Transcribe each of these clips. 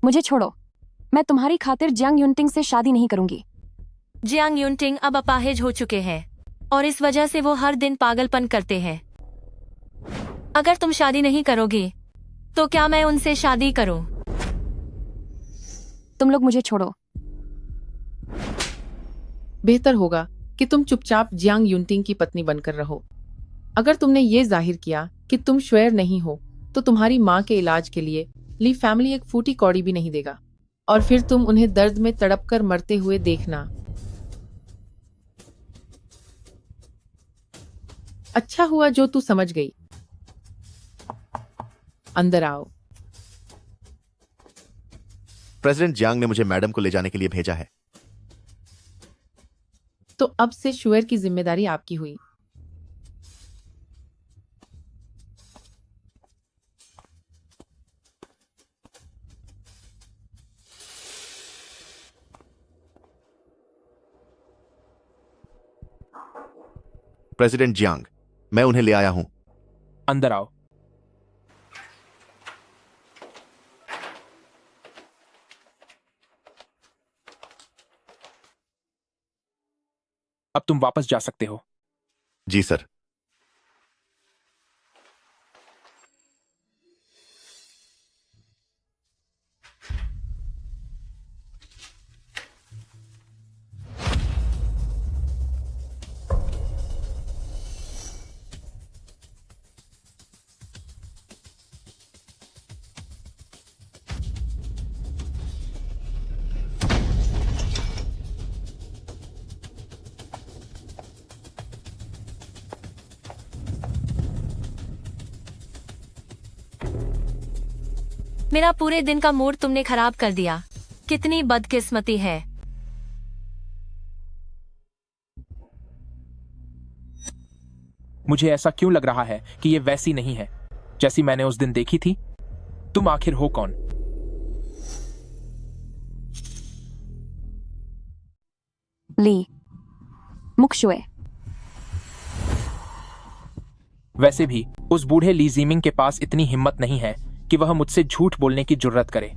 मुझे छोड़ो। मैं तुम्हारी खातिर जियांग युनटिंग से शादी नहीं करूंगी। जियांग युनटिंग अब अपाहिज हो चुके हैं और इस वजह से वो हर दिन पागलपन करते हैं। अगर तुम शादी नहीं करोगी तो क्या मैं उनसे शादी करूं? तुम लोग मुझे छोड़ो। बेहतर होगा कि तुम चुपचाप जियांग युनटिंग की पत्नी बनकर रहो। अगर तुमने ये जाहिर किया कि तुम श्वेर नहीं हो तो तुम्हारी माँ के इलाज के लिए ली फैमिली एक फूटी कौड़ी भी नहीं देगा और फिर तुम उन्हें दर्द में तड़प कर मरते हुए देखना। अच्छा हुआ जो तू समझ गई। अंदर आओ। प्रेसिडेंट जियांग ने मुझे मैडम को ले जाने के लिए भेजा है। तो अब से श्वेर की जिम्मेदारी आपकी हुई। प्रेसिडेंट जियांग, मैं उन्हें ले आया हूं। अंदर आओ। अब तुम वापस जा सकते हो। जी सर। मेरा पूरे दिन का मूड तुमने खराब कर दिया। कितनी बदकिस्मती है। मुझे ऐसा क्यों लग रहा है कि ये वैसी नहीं है जैसी मैंने उस दिन देखी थी? तुम आखिर हो कौन? ली मुक्शुए। वैसे भी उस बूढ़े ली जीमिंग के पास इतनी हिम्मत नहीं है कि वह मुझसे झूठ बोलने की जुर्रत करे।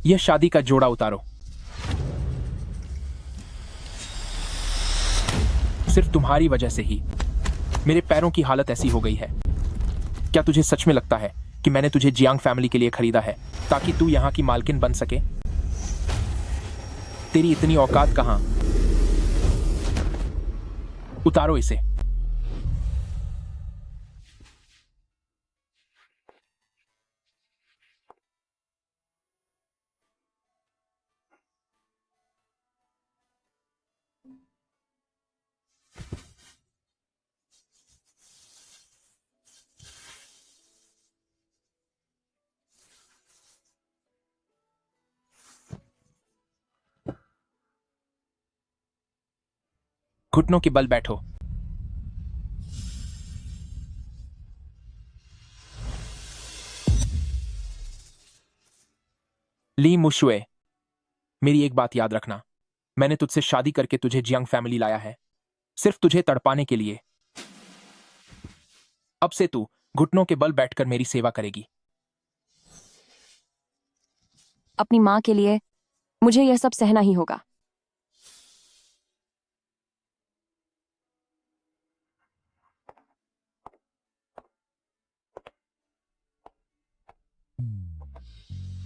यह शादी का जोड़ा उतारो। सिर्फ तुम्हारी वजह से ही मेरे पैरों की हालत ऐसी हो गई है। क्या तुझे सच में लगता है कि मैंने तुझे जियांग फैमिली के लिए खरीदा है ताकि तू यहां की मालकिन बन सके? तेरी इतनी औकात कहां? उतारो इसे। घुटनों के बल बैठो। ली मुशुए, मेरी एक बात याद रखना। मैंने तुझसे शादी करके तुझे जियांग फैमिली लाया है, सिर्फ तुझे तड़पाने के लिए। अब से तू घुटनों के बल बैठकर मेरी सेवा करेगी। अपनी माँ के लिए मुझे यह सब सहना ही होगा।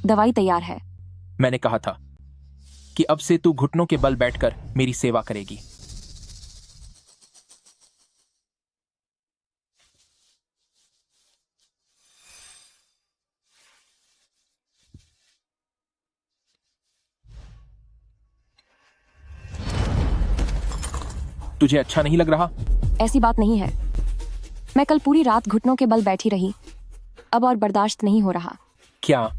दवाई तैयार है। मैंने कहा था कि अब से तू घुटनों के बल बैठकर मेरी सेवा करेगी। तुझे अच्छा नहीं लग रहा? ऐसी बात नहीं है। मैं कल पूरी रात घुटनों के बल बैठी रही, अब और बर्दाश्त नहीं हो रहा। क्या?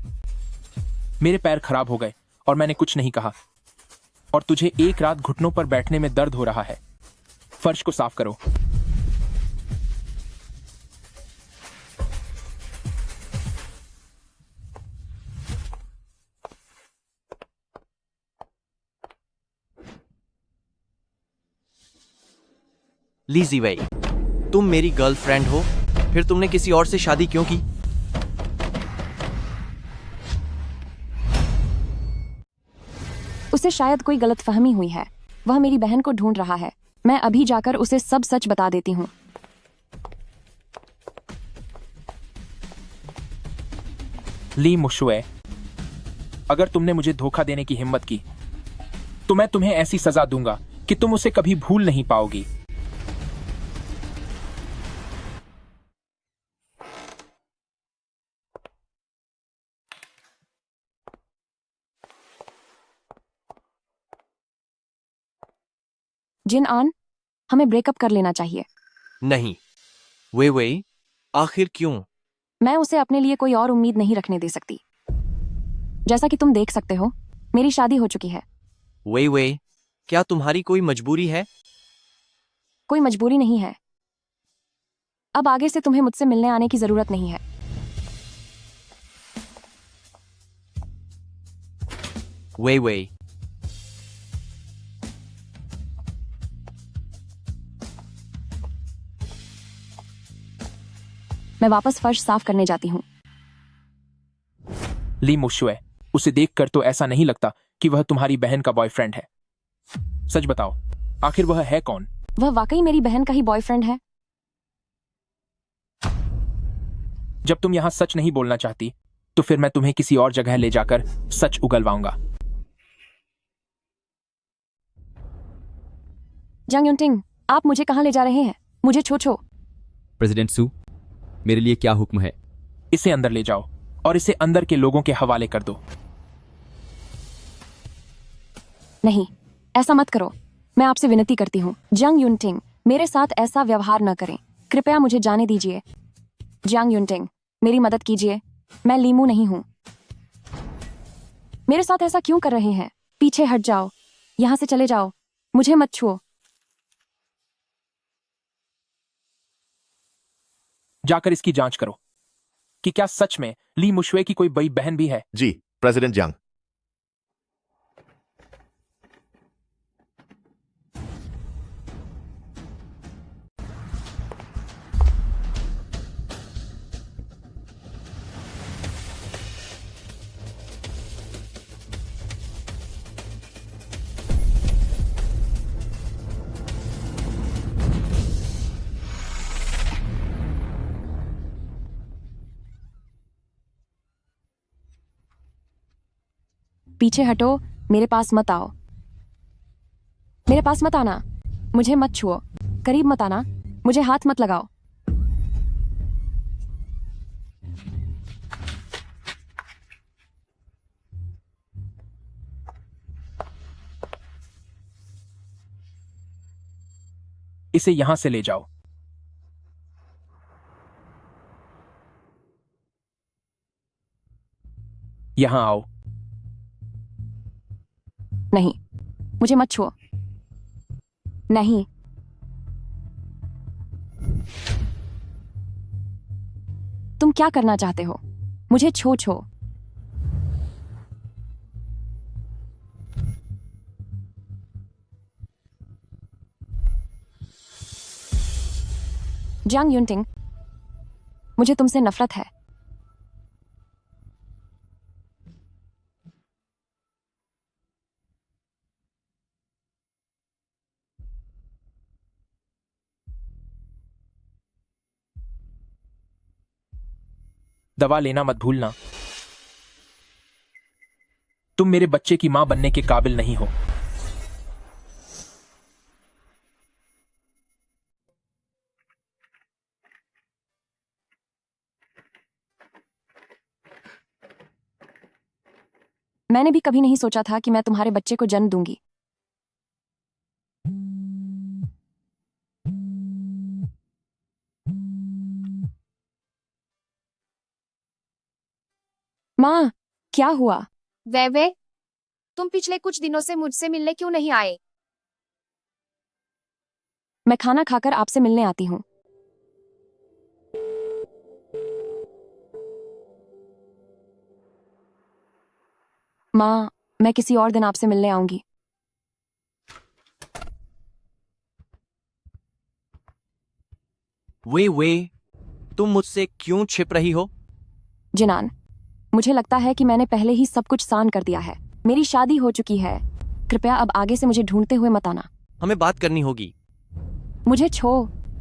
मेरे पैर खराब हो गए और मैंने कुछ नहीं कहा, और तुझे एक रात घुटनों पर बैठने में दर्द हो रहा है। फर्श को साफ करो। ली जीवई, तुम मेरी गर्लफ्रेंड हो, फिर तुमने किसी और से शादी क्यों की? उसे शायद कोई गलतफहमी हुई है। वह मेरी बहन को ढूंढ रहा है। मैं अभी जाकर उसे सब सच बता देती हूँ। ली मुशुए, अगर तुमने मुझे धोखा देने की हिम्मत की तो मैं तुम्हें ऐसी सजा दूंगा कि तुम उसे कभी भूल नहीं पाओगी। जिन आन, हमें ब्रेकअप कर लेना चाहिए। नहीं। वे आखिर क्यों? मैं उसे अपने लिए कोई और उम्मीद नहीं रखने दे सकती। जैसा कि तुम देख सकते हो, मेरी शादी हो चुकी है। वे क्या तुम्हारी कोई मजबूरी है? कोई मजबूरी नहीं है। अब आगे से तुम्हें मुझसे मिलने आने की जरूरत नहीं है। वे मैं वापस फर्श साफ करने जाती हूँ। ली मुशुए, उसे देखकर तो ऐसा नहीं लगता कि वह तुम्हारी बहन का बॉयफ्रेंड है। सच बताओ, आखिर वह है कौन? वह वाकई मेरी बहन का ही बॉयफ्रेंड है। जब तुम यहां सच नहीं बोलना चाहती तो फिर मैं तुम्हें किसी और जगह ले जाकर सच उगलवाऊंगा। जंग युनटिंग, आप मुझे कहाँ ले जा रहे हैं? मुझे छो। प्रेसिडेंट सू, मेरे लिए क्या हुक्म है? इसे अंदर ले जाओ और इसे अंदर के लोगों के हवाले कर दो। नहीं, ऐसा मत करो। मैं आपसे विनती करती हूँ। जंग युनटिंग, मेरे साथ ऐसा व्यवहार न करें। कृपया मुझे जाने दीजिए। जंग युनटिंग, मेरी मदद कीजिए। मैं लीमू नहीं हूँ। मेरे साथ ऐसा क्यों कर रहे हैं? पीछे हट जाओ। यहाँ से चले जाओ। मुझे मत छुओ। जाकर इसकी जांच करो कि क्या सच में ली मुशुए की कोई बड़ी बहन भी है। जी, प्रेसिडेंट जियांग। पीछे हटो। मेरे पास मत आओ। मेरे पास मत आना। मुझे मत छुओ। करीब मत आना। मुझे हाथ मत लगाओ। इसे यहां से ले जाओ। यहां आओ। नहीं, मुझे मत छुओ। नहीं। तुम क्या करना चाहते हो? मुझे छो। जंग युनटिंग, मुझे तुमसे नफरत है। दवा लेना मत भूलना। तुम मेरे बच्चे की मां बनने के काबिल नहीं हो। मैंने भी कभी नहीं सोचा था कि मैं तुम्हारे बच्चे को जन्म दूंगी। माँ, क्या हुआ? वे तुम पिछले कुछ दिनों से मुझसे मिलने क्यों नहीं आए? मैं खाना खाकर आपसे मिलने आती हूँ। माँ, मैं किसी और दिन आपसे मिलने आऊंगी। वे तुम मुझसे क्यों छिप रही हो? जिनान, मुझे लगता है कि मैंने पहले ही सब कुछ सान कर दिया है। मेरी शादी हो चुकी है। कृपया अब आगे से मुझे ढूंढते हुए मत आना। हमें बात करनी होगी। मुझे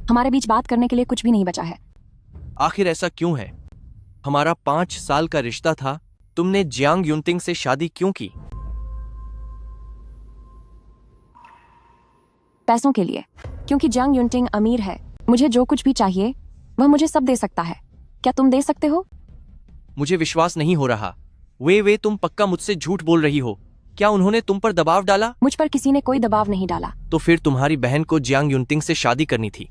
हमारे बीच बात करने के लिए कुछ भी नहीं बचा है। आखिर ऐसा क्यों है? हमारा 5 साल का रिश्ता था। तुमने जियांग युनटिंग से शादी क्यों की? पैसों के लिए, क्योंकि जंग युनटिंग अमीर है। मुझे जो कुछ भी चाहिए वह मुझे सब दे सकता है। क्या तुम दे सकते हो? मुझे विश्वास नहीं हो रहा। वे तुम पक्का मुझसे झूठ बोल रही हो। क्या उन्होंने तुम पर दबाव डाला? मुझ पर किसी ने कोई दबाव नहीं डाला। तो फिर तुम्हारी बहन को जियांग युनटिंग से शादी करनी थी,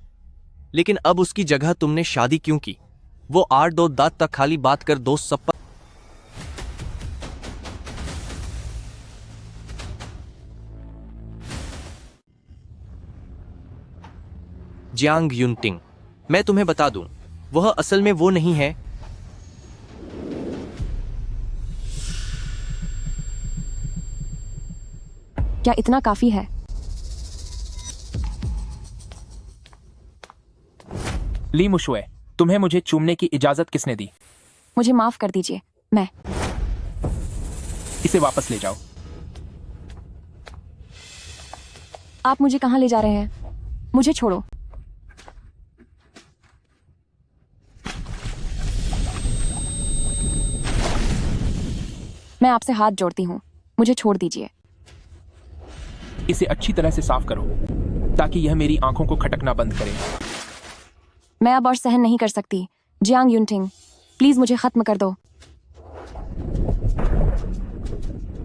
लेकिन अब उसकी जगह तुमने शादी क्यों की? वो 8 दांत तक खाली बात कर दोस्त सब पर। जियांग युनटिंग, मैं तुम्हें बता दूं, वह असल में वो नहीं है। क्या इतना काफी है? ली मुशुए, तुम्हें मुझे चूमने की इजाजत किसने दी? मुझे माफ कर दीजिए। मैं इसे वापस ले जाओ। आप मुझे कहाँ ले जा रहे हैं? मुझे छोड़ो। मैं आपसे हाथ जोड़ती हूँ, मुझे छोड़ दीजिए। इसे अच्छी तरह से साफ करो ताकि यह मेरी आंखों को खटकना बंद करे। मैं अब और सहन नहीं कर सकती। जियांग युनटिंग, प्लीज मुझे खत्म कर दो।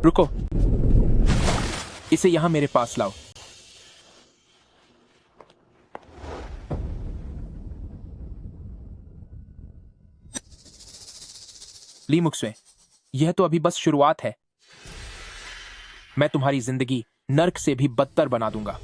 रुको, इसे यहां मेरे पास लाओ। ली मुक्सवे, यह तो अभी बस शुरुआत है। मैं तुम्हारी जिंदगी नर्क से भी बदतर बना दूंगा।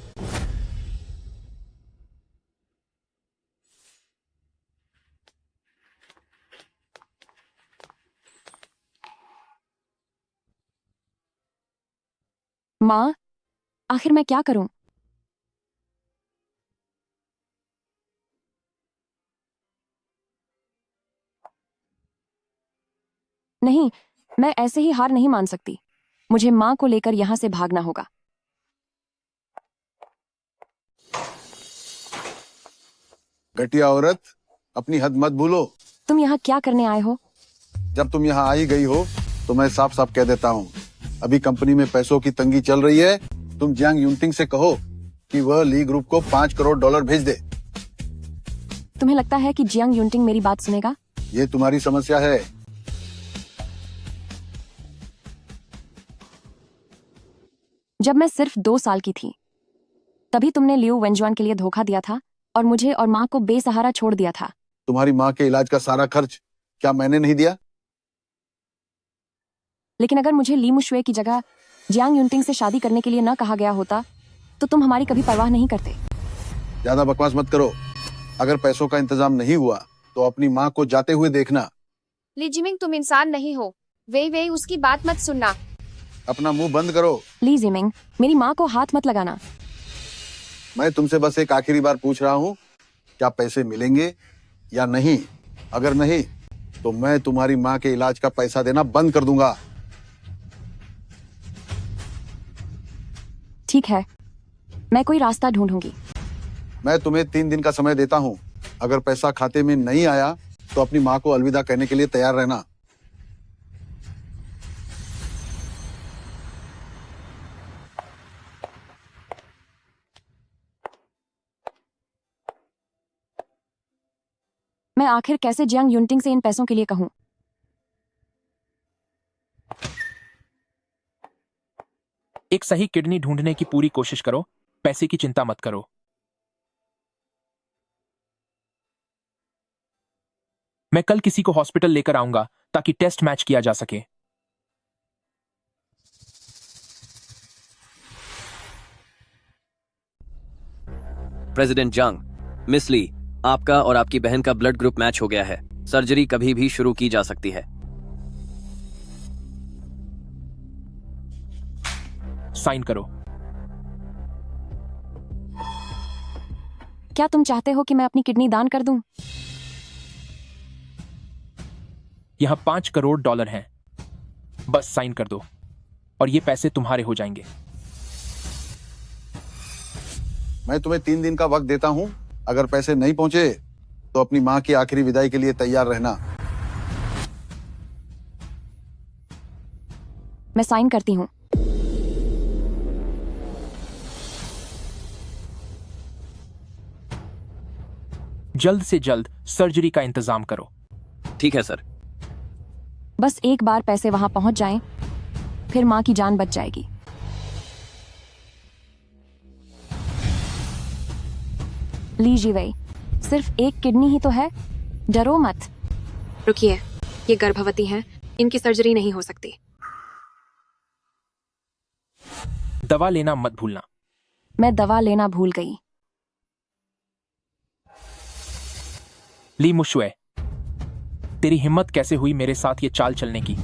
माँ, आखिर मैं क्या करूं? नहीं, मैं ऐसे ही हार नहीं मान सकती। मुझे माँ को लेकर यहां से भागना होगा। घटिया औरत, अपनी हद मत भूलो। तुम यहाँ क्या करने आए हो? जब तुम यहाँ आई गई हो तो मैं साफ साफ कह देता हूँ, अभी कंपनी में पैसों की तंगी चल रही है। तुम जियांग युनटिंग से कहो कि वह ली ग्रुप को $5 करोड़ भेज दे। तुम्हें लगता है कि जियांग युनटिंग मेरी बात सुनेगा? ये तुम्हारी समस्या है। जब मैं सिर्फ 2 साल की थी, तभी तुमने लियू वेंजुआन के लिए धोखा दिया था और मुझे और माँ को बेसहारा छोड़ दिया था। तुम्हारी माँ के इलाज का सारा खर्च क्या मैंने नहीं दिया? लेकिन अगर मुझे ली मुशुए की जगह जियांग युनटिंग से शादी करने के लिए न कहा गया होता तो तुम हमारी कभी परवाह नहीं करते। ज्यादा बकवास मत करो। अगर पैसों का इंतजाम नहीं हुआ तो अपनी माँ को जाते हुए देखना। ली जिमिंग, तुम इंसान नहीं हो। वे उसकी बात मत सुनना। अपना मुंह बंद करो। ली जिमिंग, मेरी माँ को हाथ मत लगाना। मैं तुमसे बस एक आखिरी बार पूछ रहा हूँ, क्या पैसे मिलेंगे या नहीं? अगर नहीं तो मैं तुम्हारी माँ के इलाज का पैसा देना बंद कर दूंगा। ठीक है, मैं कोई रास्ता ढूंढूंगी। मैं तुम्हें 3 दिन का समय देता हूँ। अगर पैसा खाते में नहीं आया तो अपनी माँ को अलविदा कहने के लिए तैयार रहना। मैं आखिर कैसे जियांग युनटिंग से इन पैसों के लिए कहूं? एक सही किडनी ढूंढने की पूरी कोशिश करो, पैसे की चिंता मत करो। मैं कल किसी को हॉस्पिटल लेकर आऊंगा ताकि टेस्ट मैच किया जा सके। प्रेसिडेंट जंग, मिस ली, आपका और आपकी बहन का ब्लड ग्रुप मैच हो गया है। सर्जरी कभी भी शुरू की जा सकती है। साइन करो। क्या तुम चाहते हो कि मैं अपनी किडनी दान कर दूं? यहां $5 करोड़ हैं। बस साइन कर दो और ये पैसे तुम्हारे हो जाएंगे। मैं तुम्हें 3 दिन का वक्त देता हूँ। अगर पैसे नहीं पहुंचे तो अपनी माँ की आखिरी विदाई के लिए तैयार रहना। मैं साइन करती हूँ। जल्द से जल्द सर्जरी का इंतजाम करो। ठीक है सर। बस एक बार पैसे वहां पहुंच जाएं, फिर माँ की जान बच जाएगी। लीजिए वही, सिर्फ एक किडनी ही तो है, डरो मत। रुकिए, ये गर्भवती हैं, इनकी सर्जरी नहीं हो सकती। दवा लेना मत भूलना। मैं दवा लेना भूल गई। ली मुशुए, तेरी हिम्मत कैसे हुई मेरे साथ ये चाल चलने की?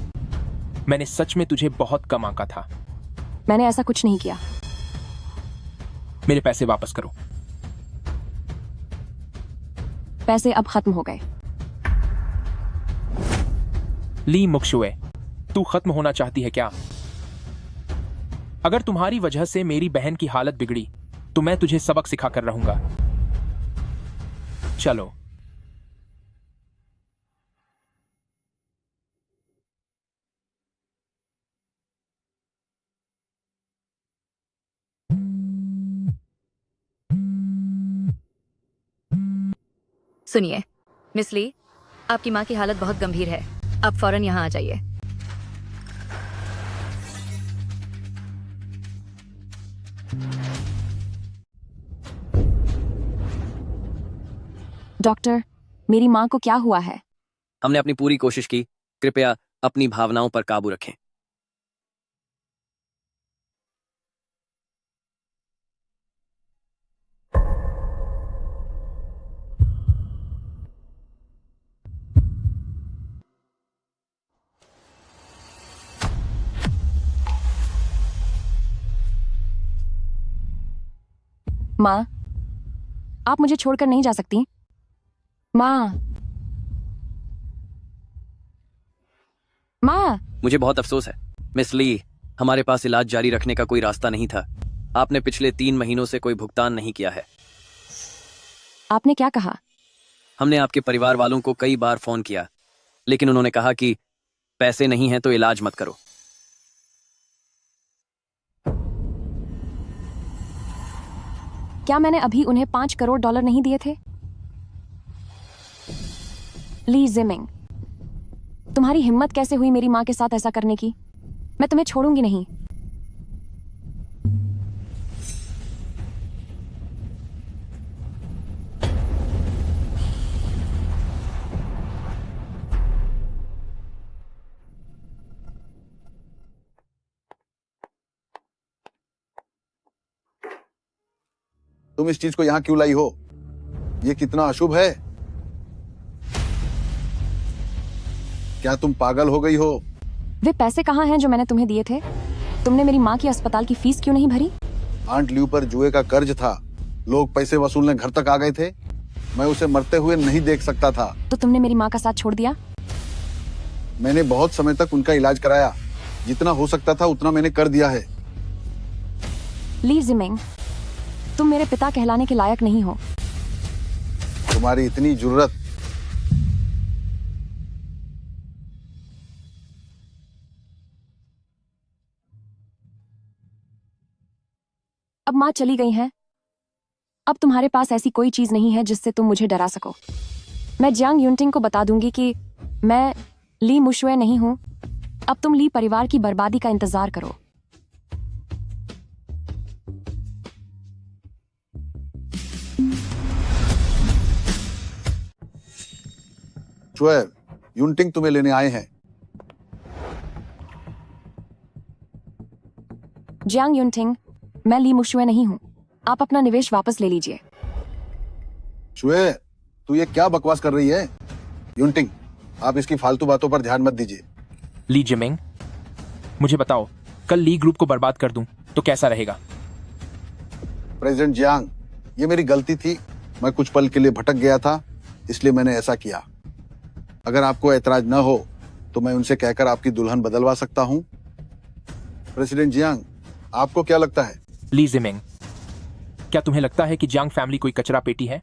मैंने सच में तुझे बहुत कम आंका था। मैंने ऐसा कुछ नहीं किया। मेरे पैसे वापस करो। पैसे अब खत्म हो गए। ली मुशुए, तू खत्म होना चाहती है क्या? अगर तुम्हारी वजह से मेरी बहन की हालत बिगड़ी तो मैं तुझे सबक सिखाकर रहूंगा। चलो। सुनिए मिस ली, आपकी माँ की हालत बहुत गंभीर है, आप फौरन यहाँ आ जाइए। डॉक्टर, मेरी माँ को क्या हुआ है? हमने अपनी पूरी कोशिश की, कृपया अपनी भावनाओं पर काबू रखें। माँ, आप मुझे छोड़कर नहीं जा सकती। माँ, माँ। मुझे बहुत अफसोस है मिस ली, हमारे पास इलाज जारी रखने का कोई रास्ता नहीं था। आपने पिछले 3 महीनों से कोई भुगतान नहीं किया है। आपने क्या कहा? हमने आपके परिवार वालों को कई बार फोन किया, लेकिन उन्होंने कहा कि पैसे नहीं हैं तो इलाज मत करो। क्या मैंने अभी उन्हें $5 करोड़ नहीं दिए थे? ली जिमिंग, तुम्हारी हिम्मत कैसे हुई मेरी माँ के साथ ऐसा करने की? मैं तुम्हें छोड़ूंगी नहीं। तुम इस चीज को यहाँ क्यों लाई हो? ये कितना अशुभ है। क्या तुम पागल हो गई हो? वे पैसे कहाँ हैं जो मैंने तुम्हें दिए थे? तुमने मेरी माँ की अस्पताल की फीस क्यों नहीं भरी? आंट ल्यू पर जुए का कर्ज था, लोग पैसे वसूलने घर तक आ गए थे। मैं उसे मरते हुए नहीं देख सकता था। तो तुमने मेरी माँ का साथ छोड़ दिया? मैंने बहुत समय तक उनका इलाज कराया, जितना हो सकता था उतना मैंने कर दिया है। ली जिमिंग, तुम मेरे पिता कहलाने के लायक नहीं हो। तुम्हारी इतनी जुर्रत। अब माँ चली गई हैं। अब तुम्हारे पास ऐसी कोई चीज नहीं है जिससे तुम मुझे डरा सको। मैं जियांग युनटिंग को बता दूंगी कि मैं ली मुशुए नहीं हूं। अब तुम ली परिवार की बर्बादी का इंतजार करो। शुएब, युनटिंग तुम्हें लेने आए हैं। जियांग युनटिंग, मैं ली मुशुए नहीं हूं। आप अपना निवेश वापस ले लीजिए। शुएब, तू ये क्या बकवास कर रही है? युनटिंग, आप इसकी फालतू बातों पर ध्यान मत दीजिए। ली जिमिंग, मुझे बताओ, कल ली ग्रुप को बर्बाद कर दूं तो कैसा रहेगा? प्रेसिडेंट जियांग, ये मेरी गलती थी। मैं कुछ पल के लिए भटक गया था, इसलिए मैंने ऐसा किया। अगर आपको ऐतराज न हो तो मैं उनसे कहकर आपकी दुल्हन बदलवा सकता हूं। प्रेसिडेंट जियांग, आपको क्या लगता है? ली जिमिंग, क्या तुम्हें लगता है कि जियांग फैमिली कोई कचरा पेटी है?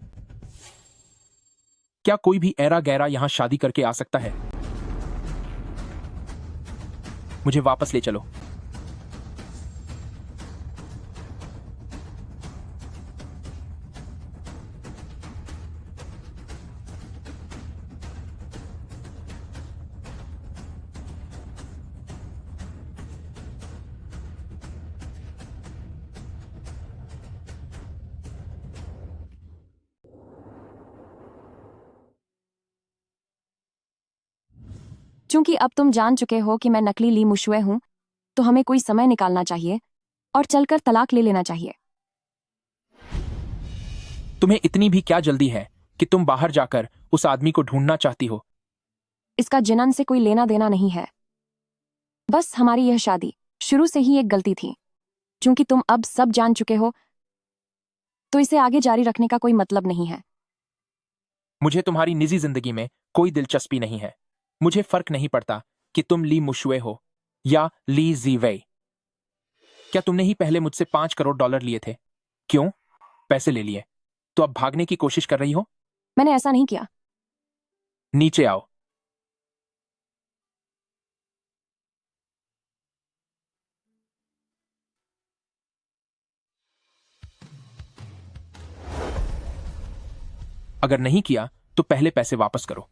क्या कोई भी ऐरा गैरा यहां शादी करके आ सकता है? मुझे वापस ले चलो। चूंकि अब तुम जान चुके हो कि मैं नकली ली मुशुए हूं, तो हमें कोई समय निकालना चाहिए और चलकर तलाक ले लेना चाहिए। तुम्हें इतनी भी क्या जल्दी है कि तुम बाहर जाकर उस आदमी को ढूंढना चाहती हो? इसका जिनन से कोई लेना देना नहीं है। बस हमारी यह शादी शुरू से ही एक गलती थी। चूंकि तुम अब सब जान चुके हो, तो इसे आगे जारी रखने का कोई मतलब नहीं है। मुझे तुम्हारी निजी जिंदगी में कोई दिलचस्पी नहीं है। मुझे फर्क नहीं पड़ता कि तुम ली मुशुए हो या ली जीवेई। क्या तुमने ही पहले मुझसे $5 करोड़ लिए थे? क्यों? पैसे ले लिए तो अब भागने की कोशिश कर रही हो? मैंने ऐसा नहीं किया। नीचे आओ। अगर नहीं किया तो पहले पैसे वापस करो।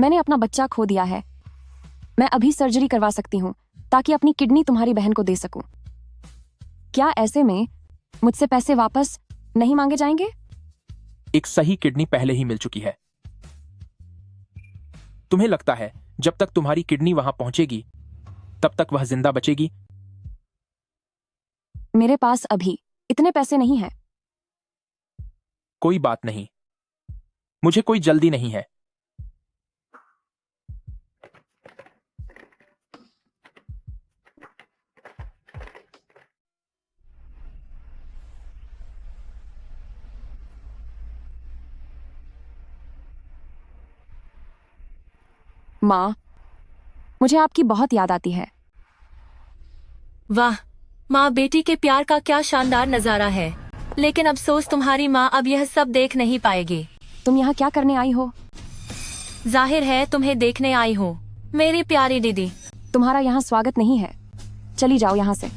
मैंने अपना बच्चा खो दिया है। मैं अभी सर्जरी करवा सकती हूँ ताकि अपनी किडनी तुम्हारी बहन को दे सकूं। क्या ऐसे में मुझसे पैसे वापस नहीं मांगे जाएंगे? एक सही किडनी पहले ही मिल चुकी है। तुम्हें लगता है जब तक तुम्हारी किडनी वहां पहुंचेगी तब तक वह जिंदा बचेगी? मेरे पास अभी इतने पैसे नहीं हैं। कोई बात नहीं, मुझे कोई जल्दी नहीं है। माँ, मुझे आपकी बहुत याद आती है। वाह माँ, बेटी के प्यार का क्या शानदार नजारा है। लेकिन अफसोस तुम्हारी माँ अब यह सब देख नहीं पाएगी। तुम यहाँ क्या करने आई हो? जाहिर है तुम्हें देखने आई हूँ मेरी प्यारी दीदी। तुम्हारा यहाँ स्वागत नहीं है। चली जाओ यहाँ से।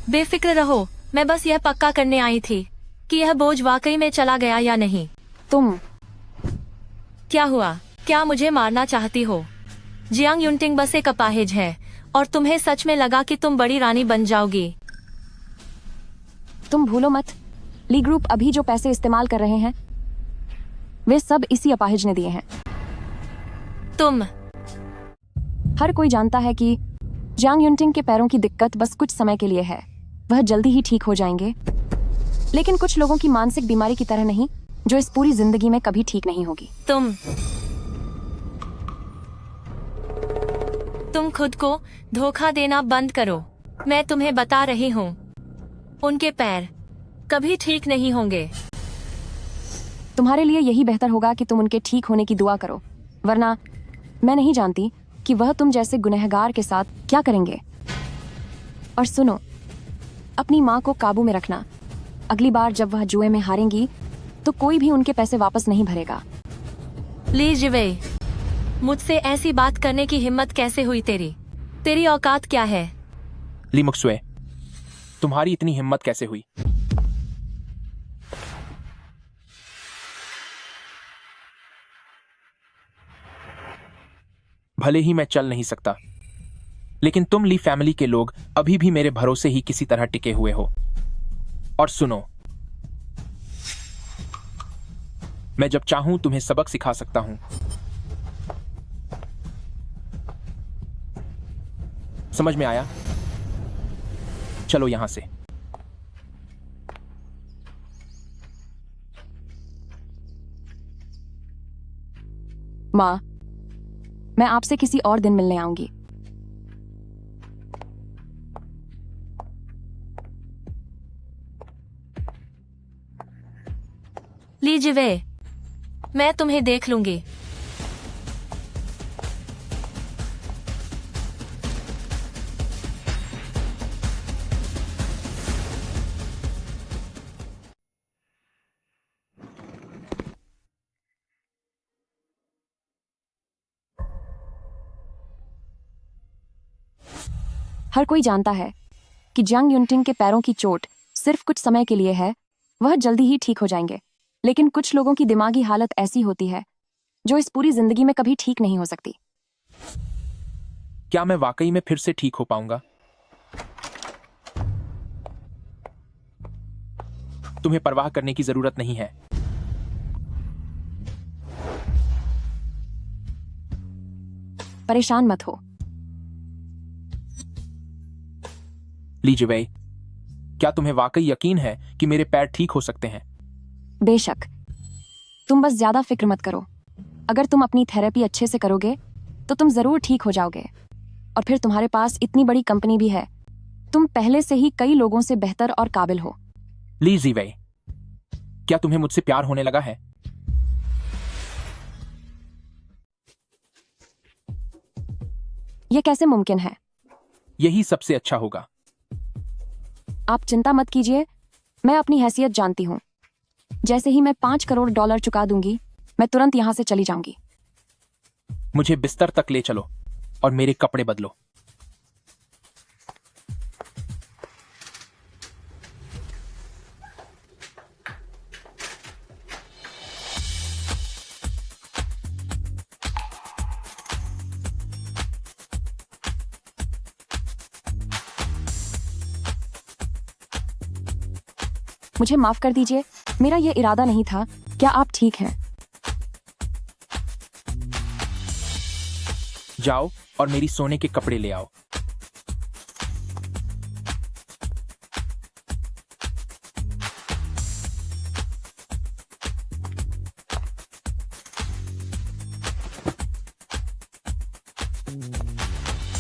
बेफिक्र रहो, मैं बस यह पक्का करने आई थी कि यह बोझ वाकई में चला गया या नहीं। तुम क्या हुआ? क्या मुझे मारना चाहती हो? जियांग युनटिंग बस एक अपाहिज है और तुम्हें सच में लगा कि तुम बड़ी रानी बन जाओगी। तुम भूलो मत, ली ग्रुप अभी जो पैसे इस्तेमाल कर रहे हैं वे सब इसी अपाहिज ने दिए हैं। तुम हर कोई जानता है कि जियांग युनटिंग के पैरों की दिक्कत बस कुछ समय के लिए है। वह जल्दी ही ठीक हो जाएंगे। लेकिन कुछ लोगों की मानसिक बीमारी की तरह नहीं, जो इस पूरी जिंदगी में कभी ठीक नहीं होगी। तुम खुद को धोखा देना बंद करो। मैं तुम्हें बता रही हूँ, उनके पैर कभी ठीक नहीं होंगे। तुम्हारे लिए यही बेहतर होगा कि तुम उनके ठीक होने की दुआ करो, वरना मैं नहीं जानती कि वह तुम जैसे गुनहगार के साथ क्या करेंगे। और सुनो, अपनी माँ को काबू में रखना। अगली बार जब वह जुए में हारेंगी तो कोई भी उनके पैसे वापस नहीं भरेगा। ली जिवे, मुझसे ऐसी बात करने की हिम्मत कैसे हुई तेरी? तेरी औकात क्या है? ली मुक्सुए, तुम्हारी इतनी हिम्मत कैसे हुई? भले ही मैं चल नहीं सकता, लेकिन तुम ली फैमिली के लोग अभी भी मेरे भरोसे ही किसी तरह टिके हुए हो। और सुनो, मैं जब चाहूं तुम्हें सबक सिखा सकता हूं। समझ में आया? चलो यहां से। माँ, मैं आपसे किसी और दिन मिलने आऊंगी। ली जिवे, मैं तुम्हें देख लूंगी। हर कोई जानता है कि जंग युनटिंग के पैरों की चोट सिर्फ कुछ समय के लिए है, वह जल्दी ही ठीक हो जाएंगे। लेकिन कुछ लोगों की दिमागी हालत ऐसी होती है जो इस पूरी जिंदगी में कभी ठीक नहीं हो सकती। क्या मैं वाकई में फिर से ठीक हो पाऊंगा? तुम्हें परवाह करने की जरूरत नहीं है। परेशान मत हो। ली जिवई, क्या तुम्हें वाकई यकीन है कि मेरे पैर ठीक हो सकते हैं? बेशक, तुम बस ज्यादा फिक्र मत करो। अगर तुम अपनी थेरेपी अच्छे से करोगे तो तुम जरूर ठीक हो जाओगे। और फिर तुम्हारे पास इतनी बड़ी कंपनी भी है। तुम पहले से ही कई लोगों से बेहतर और काबिल हो। ली जिवई, क्या तुम्हें मुझसे प्यार होने लगा है? यह कैसे मुमकिन है? यही सबसे अच्छा होगा। आप चिंता मत कीजिए, मैं अपनी हैसियत जानती हूँ। जैसे ही मैं $5 करोड़ चुका दूंगी, मैं तुरंत यहां से चली जाऊंगी। मुझे बिस्तर तक ले चलो और मेरे कपड़े बदलो। मुझे माफ कर दीजिए, मेरा यह इरादा नहीं था। क्या आप ठीक हैं? जाओ और मेरी सोने के कपड़े ले आओ।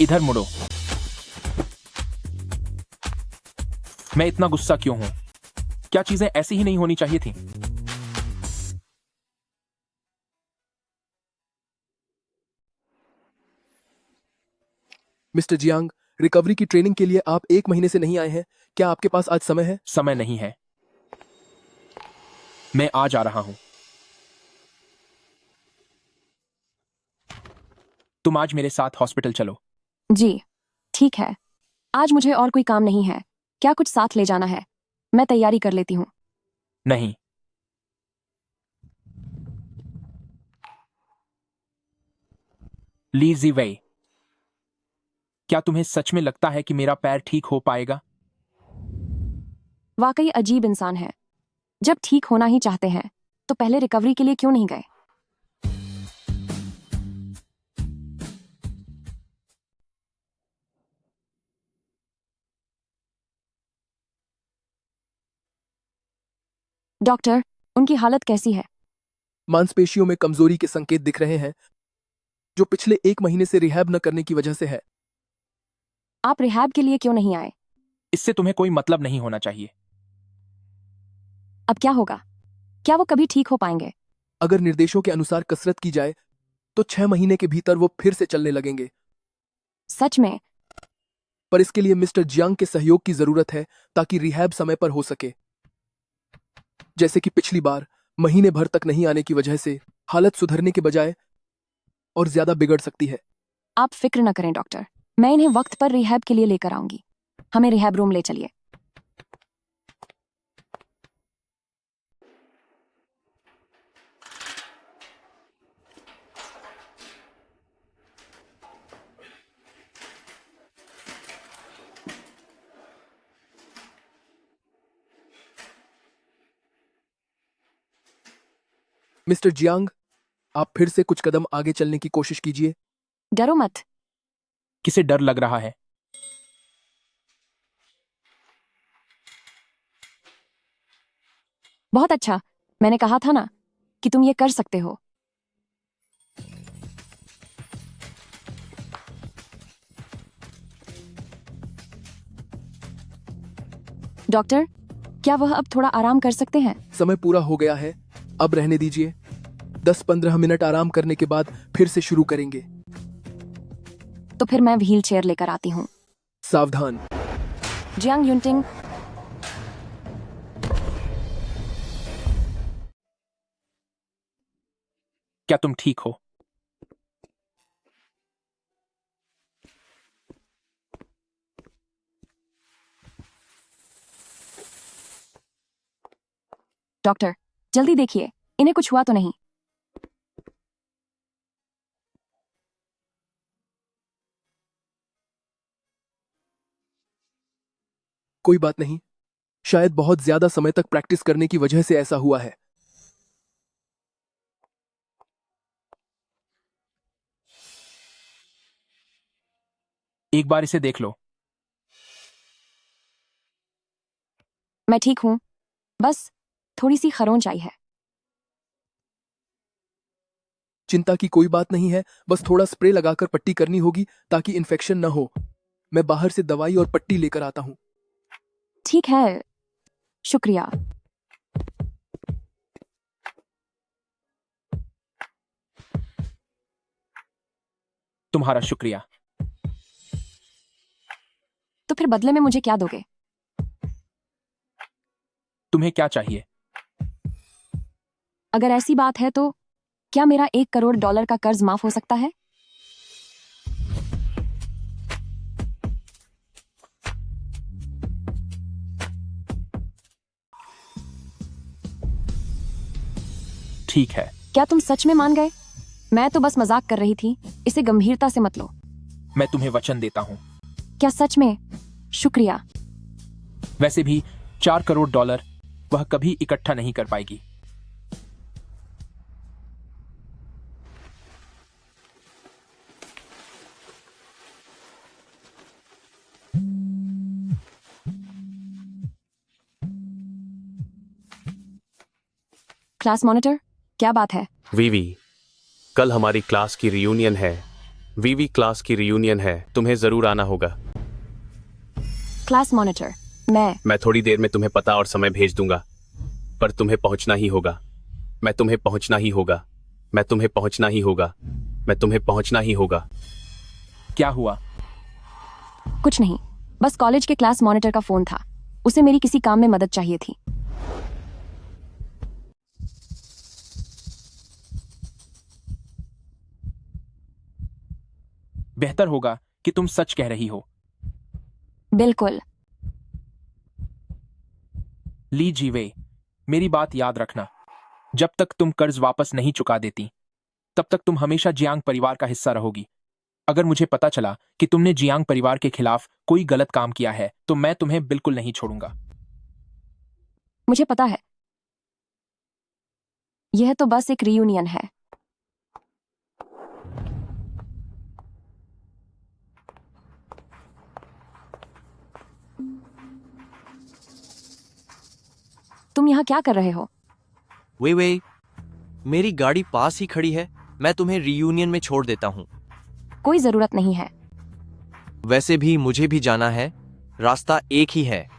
इधर मुड़ो। मैं इतना गुस्सा क्यों हूं? क्या चीजें ऐसी ही नहीं होनी चाहिए थी? मिस्टर जियांग, रिकवरी की ट्रेनिंग के लिए आप 1 महीने से नहीं आए हैं। क्या आपके पास आज समय है? समय नहीं है। मैं आज आ रहा हूं। तुम आज मेरे साथ हॉस्पिटल चलो। जी, ठीक है। आज मुझे और कोई काम नहीं है। क्या कुछ साथ ले जाना है? मैं तैयारी कर लेती हूँ। नहीं। ली जिवई, क्या तुम्हें सच में लगता है कि मेरा पैर ठीक हो पाएगा? वाकई अजीब इंसान है। जब ठीक होना ही चाहते हैं तो पहले रिकवरी के लिए क्यों नहीं गए? डॉक्टर, उनकी हालत कैसी है? मांसपेशियों में कमजोरी के संकेत दिख रहे हैं, जो पिछले 1 महीने से रिहैब न करने की वजह से है। आप रिहैब के लिए क्यों नहीं आए? इससे तुम्हें कोई मतलब नहीं होना चाहिए। अब क्या होगा? क्या वो कभी ठीक हो पाएंगे? अगर निर्देशों के अनुसार कसरत की जाए तो 6 महीने के भीतर वो फिर से चलने लगेंगे। सच में? पर इसके लिए मिस्टर जियांग के सहयोग की जरूरत है ताकि रिहैब समय पर हो सके। जैसे कि पिछली बार महीने भर तक नहीं आने की वजह से हालत सुधरने के बजाय और ज्यादा बिगड़ सकती है। आप फिक्र न करें डॉक्टर, मैं इन्हें वक्त पर रिहैब के लिए लेकर आऊंगी। हमें रिहैब रूम ले चलिए। मिस्टर जियांग, आप फिर से कुछ कदम आगे चलने की कोशिश कीजिए। डरो मत। किसे डर लग रहा है? बहुत अच्छा, मैंने कहा था ना कि तुम ये कर सकते हो। डॉक्टर, क्या वह अब थोड़ा आराम कर सकते हैं? समय पूरा हो गया है, अब रहने दीजिए। 10-15 मिनट आराम करने के बाद फिर से शुरू करेंगे। तो फिर मैं व्हील चेयर लेकर आती हूँ। सावधान। जियांग युनटिंग, क्या तुम ठीक हो? डॉक्टर, जल्दी देखिए, इन्हें कुछ हुआ तो नहीं? कोई बात नहीं, शायद बहुत ज्यादा समय तक प्रैक्टिस करने की वजह से ऐसा हुआ है। एक बार इसे देख लो। मैं ठीक हूं, बस थोड़ी सी खरोंच आई है। चिंता की कोई बात नहीं है, बस थोड़ा स्प्रे लगाकर पट्टी करनी होगी ताकि इन्फेक्शन न हो। मैं बाहर से दवाई और पट्टी लेकर आता हूं। ठीक है, शुक्रिया। तुम्हारा शुक्रिया। तो फिर बदले में मुझे क्या दोगे? तुम्हें क्या चाहिए? अगर ऐसी बात है तो क्या मेरा $1 करोड़ का कर्ज माफ हो सकता है? ठीक है। क्या तुम सच में मान गए? मैं तो बस मजाक कर रही थी, इसे गंभीरता से मत लो। मैं तुम्हें वचन देता हूं। क्या सच में? शुक्रिया। वैसे भी $4 करोड़ वह कभी इकट्ठा नहीं कर पाएगी। क्लास मॉनिटर, क्या बात है? वीवी, कल हमारी क्लास की रियूनियन है। वीवी, क्लास की रियूनियन है, तुम्हें जरूर आना होगा। क्लास मॉनिटर, मैं थोड़ी देर में तुम्हें पता और समय भेज दूंगा, पर तुम्हें पहुंचना ही होगा। मैं तुम्हें पहुंचना ही होगा। मैं तुम्हें पहुंचना ही होगा। मैं तुम्हें पहुंचना ही होगा। क्या हुआ? कुछ नहीं, बस कॉलेज के क्लास मॉनिटर का फोन था। उसे मेरी किसी काम में मदद चाहिए थी। बेहतर होगा कि तुम सच कह रही हो। बिल्कुल। ली जीवे, मेरी बात याद रखना। जब तक तुम कर्ज वापस नहीं चुका देती, तब तक तुम हमेशा जियांग परिवार का हिस्सा रहोगी। अगर मुझे पता चला कि तुमने जियांग परिवार के खिलाफ कोई गलत काम किया है, तो मैं तुम्हें बिल्कुल नहीं छोड़ूंगा। मुझे पता है, यह तो बस एक रियूनियन है। तुम यहाँ क्या कर रहे हो? वे, मेरी गाड़ी पास ही खड़ी है, मैं तुम्हें रियूनियन में छोड़ देता हूँ। कोई जरूरत नहीं है। वैसे भी मुझे भी जाना है, रास्ता एक ही है।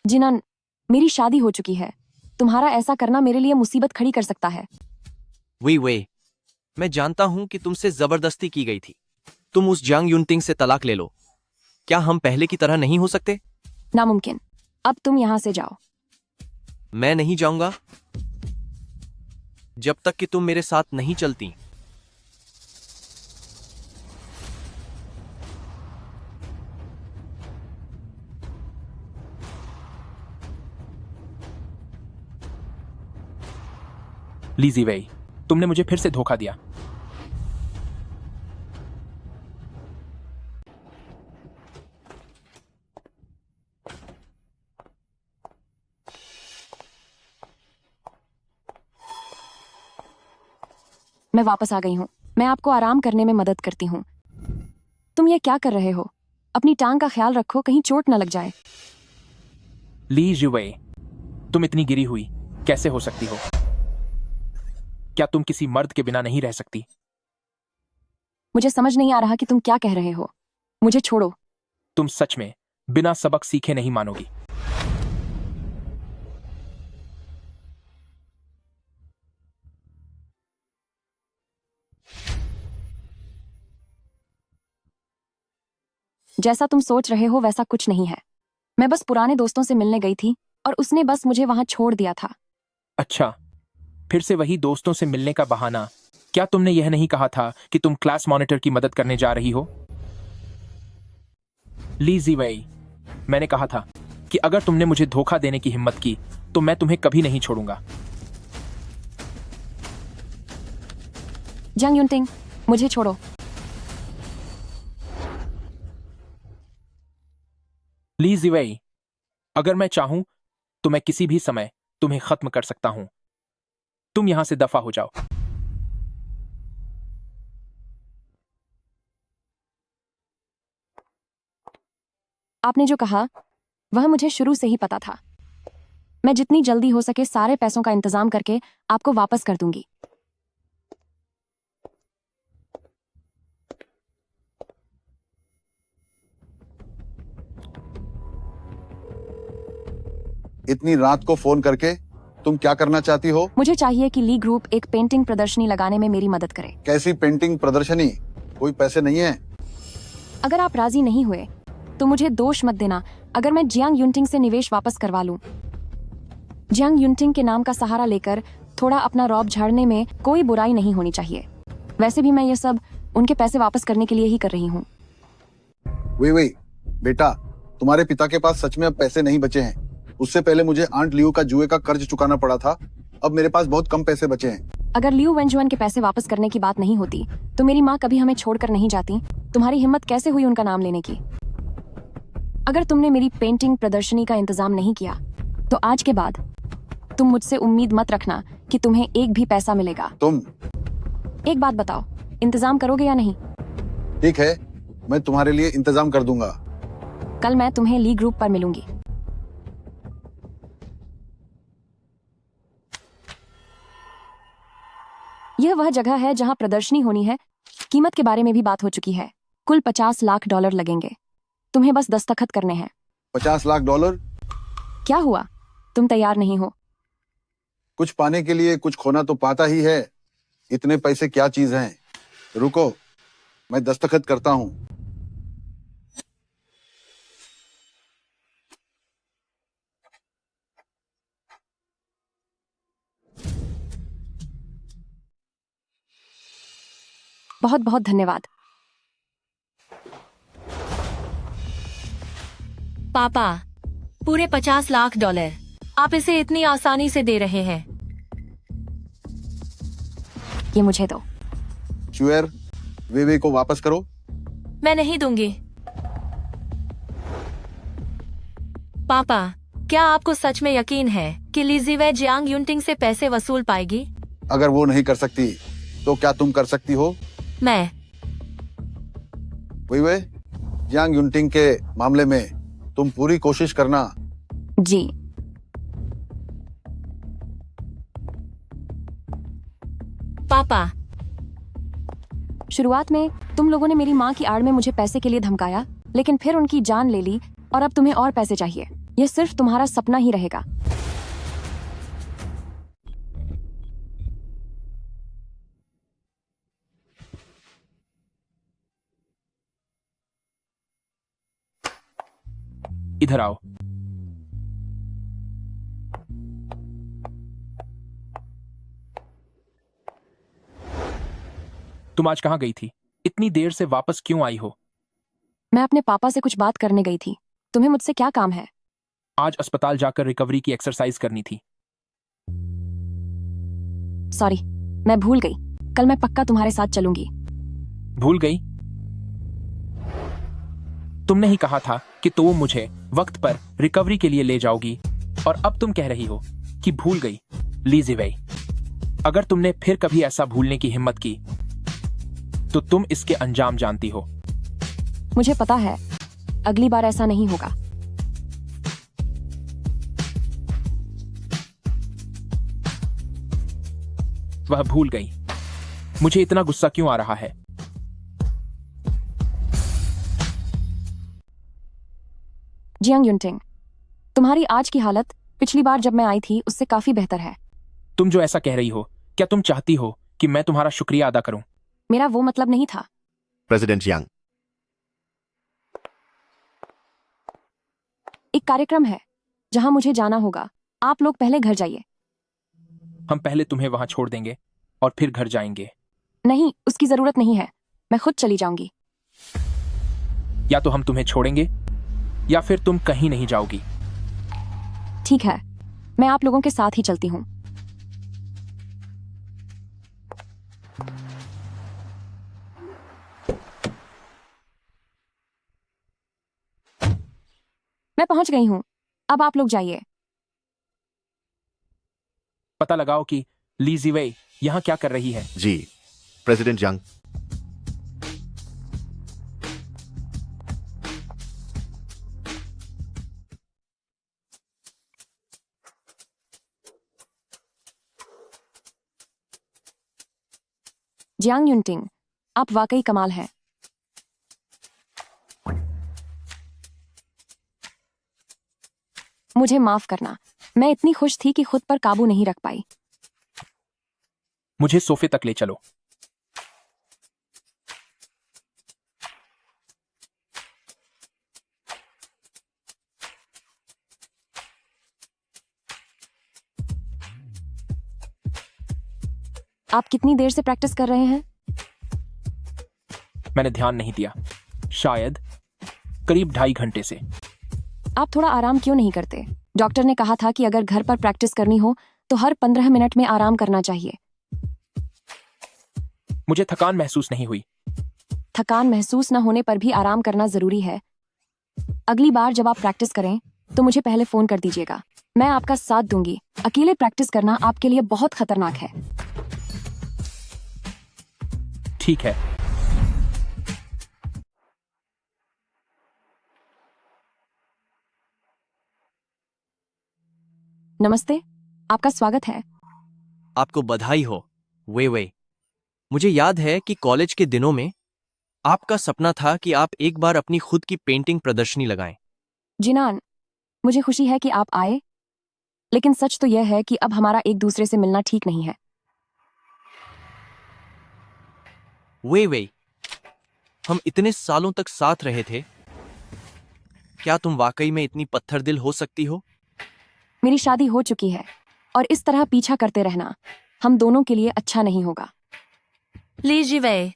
जिनन, मेरी शादी हो चुकी है। तुम्हारा ऐसा करना मेरे लिए मुसीबत खड़ी कर सकता है। वे, मैं जानता हूं कि तुमसे जबरदस्ती की गई थी। तुम उस जांग युनटिंग से तलाक ले लो। क्या हम पहले की तरह नहीं हो सकते? नामुमकिन। अब तुम यहां से जाओ। मैं नहीं जाऊंगा जब तक कि तुम मेरे साथ नहीं चलती। ली जीवे, तुमने मुझे फिर से धोखा दिया। मैं वापस आ गई हूँ। मैं आपको आराम करने में मदद करती हूँ। तुम ये क्या कर रहे हो? अपनी टांग का ख्याल रखो, कहीं चोट न लग जाए। ली जुवे, तुम इतनी गिरी हुई कैसे हो सकती हो? क्या तुम किसी मर्द के बिना नहीं रह सकती? मुझे समझ नहीं आ रहा कि तुम क्या कह रहे हो। मुझे छोड़ो। तुम सच में बिना सबक सीखे नहीं मानोगी। जैसा तुम सोच रहे हो वैसा कुछ नहीं है। मैं बस पुराने दोस्तों से मिलने गई थी और उसने बस मुझे वहां छोड़ दिया था। अच्छा, फिर से वही दोस्तों से मिलने का बहाना। क्या तुमने यह नहीं कहा था कि तुम क्लास मॉनिटर की मदद करने जा रही हो? ली जीवेई, मैंने कहा था कि अगर तुमने मुझे धोखा देने की हिम्मत की तो मैं तुम्हें कभी नहीं छोड़ूंगा। जंग युनटिंग, मुझे छोड़ो। ली जिवेई, अगर मैं चाहूं तो मैं किसी भी समय तुम्हें खत्म कर सकता हूं। तुम यहां से दफा हो जाओ। आपने जो कहा वह मुझे शुरू से ही पता था। मैं जितनी जल्दी हो सके सारे पैसों का इंतजाम करके आपको वापस कर दूंगी। इतनी रात को फोन करके तुम क्या करना चाहती हो? मुझे चाहिए कि ली ग्रुप एक पेंटिंग प्रदर्शनी लगाने में मेरी मदद करे। कैसी पेंटिंग प्रदर्शनी? कोई पैसे नहीं है। अगर आप राजी नहीं हुए तो मुझे दोष मत देना अगर मैं जियांग युनटिंग से निवेश वापस करवा लूं। जियांग युनटिंग के नाम का सहारा लेकर थोड़ा अपना रौब झाड़ने में कोई बुराई नहीं होनी चाहिए। वैसे भी मैं ये सब उनके पैसे वापस करने के लिए ही कर रही हूँ। वही बेटा, तुम्हारे पिता के पास सच में अब पैसे नहीं बचे हैं। उससे पहले मुझे आंट लियो का जुए का कर्ज चुकाना पड़ा था। अब मेरे पास बहुत कम पैसे बचे हैं। अगर लियो वेंजुअन के पैसे वापस करने की बात नहीं होती तो मेरी माँ कभी हमें छोड़कर नहीं जाती। तुम्हारी हिम्मत कैसे हुई उनका नाम लेने की? अगर तुमने मेरी पेंटिंग प्रदर्शनी का इंतजाम नहीं किया तो आज के बाद तुम मुझसे उम्मीद मत रखना कि तुम्हें एक भी पैसा मिलेगा। तुम एक बात बताओ, इंतजाम करोगे या नहीं? ठीक है, मैं तुम्हारे लिए इंतजाम कर दूंगा। कल मैं तुम्हें ली ग्रुप पर मिलूंगी। यह वह जगह है जहां प्रदर्शनी होनी है। कीमत के बारे में भी बात हो चुकी है। कुल $50 लाख लगेंगे। तुम्हें बस दस्तखत करने हैं। $50 लाख? क्या हुआ, तुम तैयार नहीं हो? कुछ पाने के लिए कुछ खोना तो पाता ही है। इतने पैसे क्या चीज हैं? रुको, मैं दस्तखत करता हूँ। बहुत बहुत धन्यवाद। पापा, पूरे $50 लाख आप इसे इतनी आसानी से दे रहे हैं। ये मुझे दो। च्युएर, वे को वापस करो। मैं नहीं दूंगी। पापा, क्या आपको सच में यकीन है कि ली जिवे जियांग युनटिंग से पैसे वसूल पाएगी? अगर वो नहीं कर सकती तो क्या तुम कर सकती हो? मैं। वे जियांग युनटिंग के मामले में तुम पूरी कोशिश करना। जी। पापा, शुरुआत में तुम लोगों ने मेरी माँ की आड़ में मुझे पैसे के लिए धमकाया, लेकिन फिर उनकी जान ले ली और अब तुम्हें और पैसे चाहिए। यह सिर्फ तुम्हारा सपना ही रहेगा। इधर आओ। तुम आज कहाँ गई थी? इतनी देर से वापस क्यों आई हो? मैं अपने पापा से कुछ बात करने गई थी। तुम्हें मुझसे क्या काम है? आज अस्पताल जाकर रिकवरी की एक्सरसाइज करनी थी। सॉरी, मैं भूल गई। कल मैं पक्का तुम्हारे साथ चलूंगी। भूल गई? तुमने ही कहा था कि तुम मुझे वक्त पर रिकवरी के लिए ले जाओगी और अब तुम कह रही हो कि भूल गई। ली जिवेई, अगर तुमने फिर कभी ऐसा भूलने की हिम्मत की तो तुम इसके अंजाम जानती हो। मुझे पता है, अगली बार ऐसा नहीं होगा। वह भूल गई। मुझे इतना गुस्सा क्यों आ रहा है? जियांग युनटिंग, तुम्हारी आज की हालत पिछली बार जब मैं आई थी उससे काफी बेहतर है। तुम जो ऐसा कह रही हो, क्या तुम चाहती हो कि मैं तुम्हारा शुक्रिया अदा करूं? मेरा वो मतलब नहीं था। प्रेसिडेंट जियांग, एक कार्यक्रम है जहां मुझे जाना होगा। आप लोग पहले घर जाइए। हम पहले तुम्हें वहां छोड़ देंगे और फिर घर जाएंगे। नहीं, उसकी जरूरत नहीं है। मैं खुद चली जाऊंगी। या तो हम तुम्हें छोड़ेंगे या फिर तुम कहीं नहीं जाओगी। ठीक है, मैं आप लोगों के साथ ही चलती हूँ। मैं पहुंच गई हूँ, अब आप लोग जाइए। पता लगाओ कि ली जीवेई यहाँ क्या कर रही है। जी प्रेसिडेंट जंग। जियांग युनटिंग, आप वाकई कमाल हैं। मुझे माफ करना, मैं इतनी खुश थी कि खुद पर काबू नहीं रख पाई। मुझे सोफे तक ले चलो। आप कितनी देर से प्रैक्टिस कर रहे हैं? मैंने ध्यान नहीं दिया, शायद करीब 2.5 घंटे से। आप थोड़ा आराम क्यों नहीं करते? डॉक्टर ने कहा था कि अगर घर पर प्रैक्टिस करनी हो तो हर 15 मिनट में आराम करना चाहिए। मुझे थकान महसूस नहीं हुई। थकान महसूस न होने पर भी आराम करना जरूरी है। अगली बार जब आप प्रैक्टिस करें तो मुझे पहले फोन कर दीजिएगा, मैं आपका साथ दूंगी। अकेले प्रैक्टिस करना आपके लिए बहुत खतरनाक है। ठीक है। नमस्ते, आपका स्वागत है। आपको बधाई हो वे। मुझे याद है कि कॉलेज के दिनों में आपका सपना था कि आप एक बार अपनी खुद की पेंटिंग प्रदर्शनी लगाएं। जिनान, मुझे खुशी है कि आप आए, लेकिन सच तो यह है कि अब हमारा एक दूसरे से मिलना ठीक नहीं है। वे हम इतने सालों तक साथ रहे थे, क्या तुम वाकई में इतनी पत्थर दिल हो सकती हो? मेरी शादी हो चुकी है और इस तरह पीछा करते रहना हम दोनों के लिए अच्छा नहीं होगा। ली जीवेई,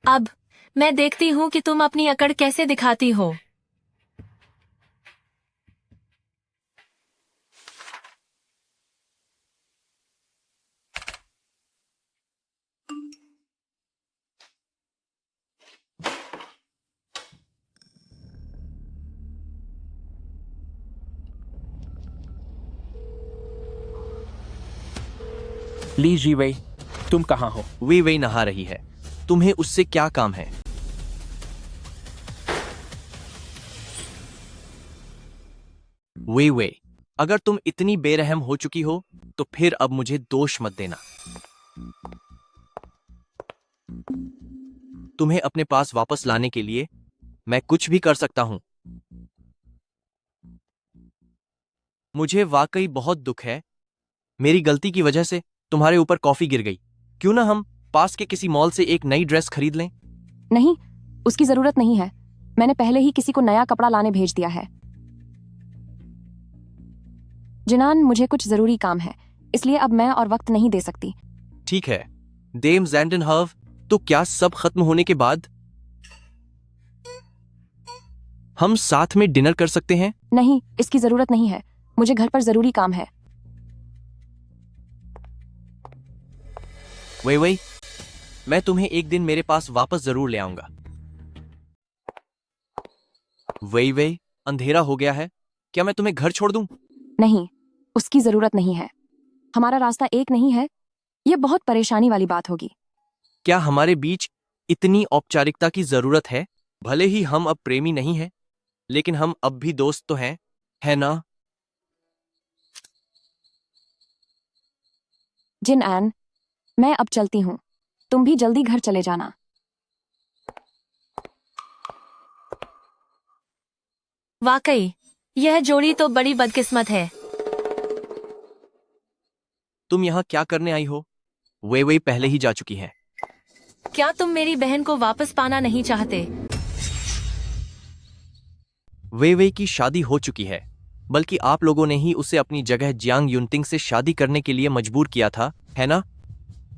अब मैं देखती हूँ कि तुम अपनी अकड़ कैसे दिखाती हो। ली जीवेई, तुम कहाँ हो? वे नहा रही है, तुम्हें उससे क्या काम है? वे अगर तुम इतनी बेरहम हो चुकी हो तो फिर अब मुझे दोष मत देना। तुम्हें अपने पास वापस लाने के लिए मैं कुछ भी कर सकता हूं। मुझे वाकई बहुत दुख है, मेरी गलती की वजह से तुम्हारे ऊपर कॉफी गिर गई। क्यों ना हम पास के किसी मॉल से एक नई ड्रेस खरीद लें? नहीं, उसकी जरूरत नहीं है। मैंने पहले ही किसी को नया कपड़ा लाने भेज दिया है। जिनान, मुझे कुछ जरूरी काम है, इसलिए अब मैं और वक्त नहीं दे सकती। ठीक है डेम ज़ैंडनहर्व, तो क्या सब खत्म होने के बाद हम साथ में डिनर कर सकते हैं? नहीं, इसकी जरूरत नहीं है। मुझे घर पर जरूरी काम है। वे मैं तुम्हें एक दिन मेरे पास वापस जरूर ले आऊंगा। वे अंधेरा हो गया है, क्या मैं तुम्हें घर छोड़ दूं? नहीं, उसकी जरूरत नहीं है। हमारा रास्ता एक नहीं है, यह बहुत परेशानी वाली बात होगी। क्या हमारे बीच इतनी औपचारिकता की जरूरत है? भले ही हम अब प्रेमी नहीं हैं, लेकिन हम अब भी दोस्त तो हैं, है ना? जिन एन, मैं अब चलती हूँ, तुम भी जल्दी घर चले जाना। वाकई यह जोड़ी तो बड़ी बदकिस्मत है। तुम यहाँ क्या करने आई हो? वे पहले ही जा चुकी है। क्या तुम मेरी बहन को वापस पाना नहीं चाहते? वे की शादी हो चुकी है, बल्कि आप लोगों ने ही उसे अपनी जगह जियांग युनटिंग से शादी करने के लिए मजबूर किया था, है ना?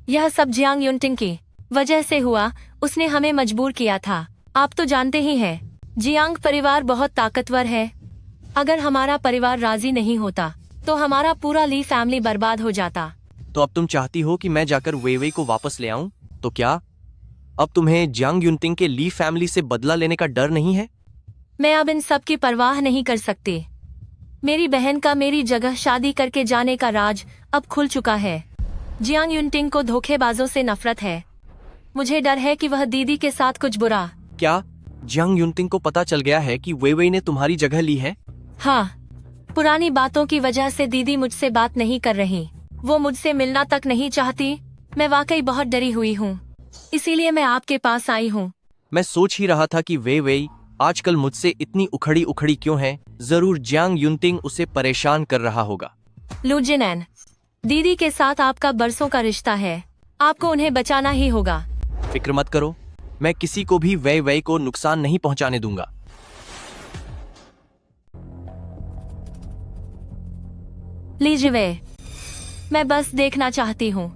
यह सब जियांग युनटिंग की वजह से हुआ, उसने हमें मजबूर किया था। आप तो जानते ही हैं, जियांग परिवार बहुत ताकतवर है। अगर हमारा परिवार राजी नहीं होता तो हमारा पूरा ली फैमिली बर्बाद हो जाता। तो अब तुम चाहती हो कि मैं जाकर वेइवेई को वापस ले आऊं? तो क्या अब तुम्हें जियांग युनटिंग के ली फैमिली से बदला लेने का डर नहीं है? मैं अब इन सब की परवाह नहीं कर सकती। मेरी बहन का मेरी जगह शादी करके जाने का राज अब खुल चुका है। जियांग युनटिंग को धोखेबाजों से नफरत है। मुझे डर है कि वह दीदी के साथ कुछ बुरा। क्या जियांग युनटिंग को पता चल गया है कि वेइवेई ने तुम्हारी जगह ली है? हाँ, पुरानी बातों की वजह से दीदी मुझसे बात नहीं कर रही। वो मुझसे मिलना तक नहीं चाहती। मैं वाकई बहुत डरी हुई हूँ, इसीलिए मैं आपके पास आई हूँ। मैं सोच ही रहा था कि वेइवेई आजकल मुझसे इतनी उखड़ी उखड़ी क्यों है। जरूर जियांग युनटिंग उसे परेशान कर रहा होगा। लू जिनैन, दीदी के साथ आपका बरसों का रिश्ता है, आपको उन्हें बचाना ही होगा। फिक्र मत करो, मैं किसी को भी वेइवेई को नुकसान नहीं पहुंचाने दूंगा। लीजिए वे, मैं बस देखना चाहती हूँ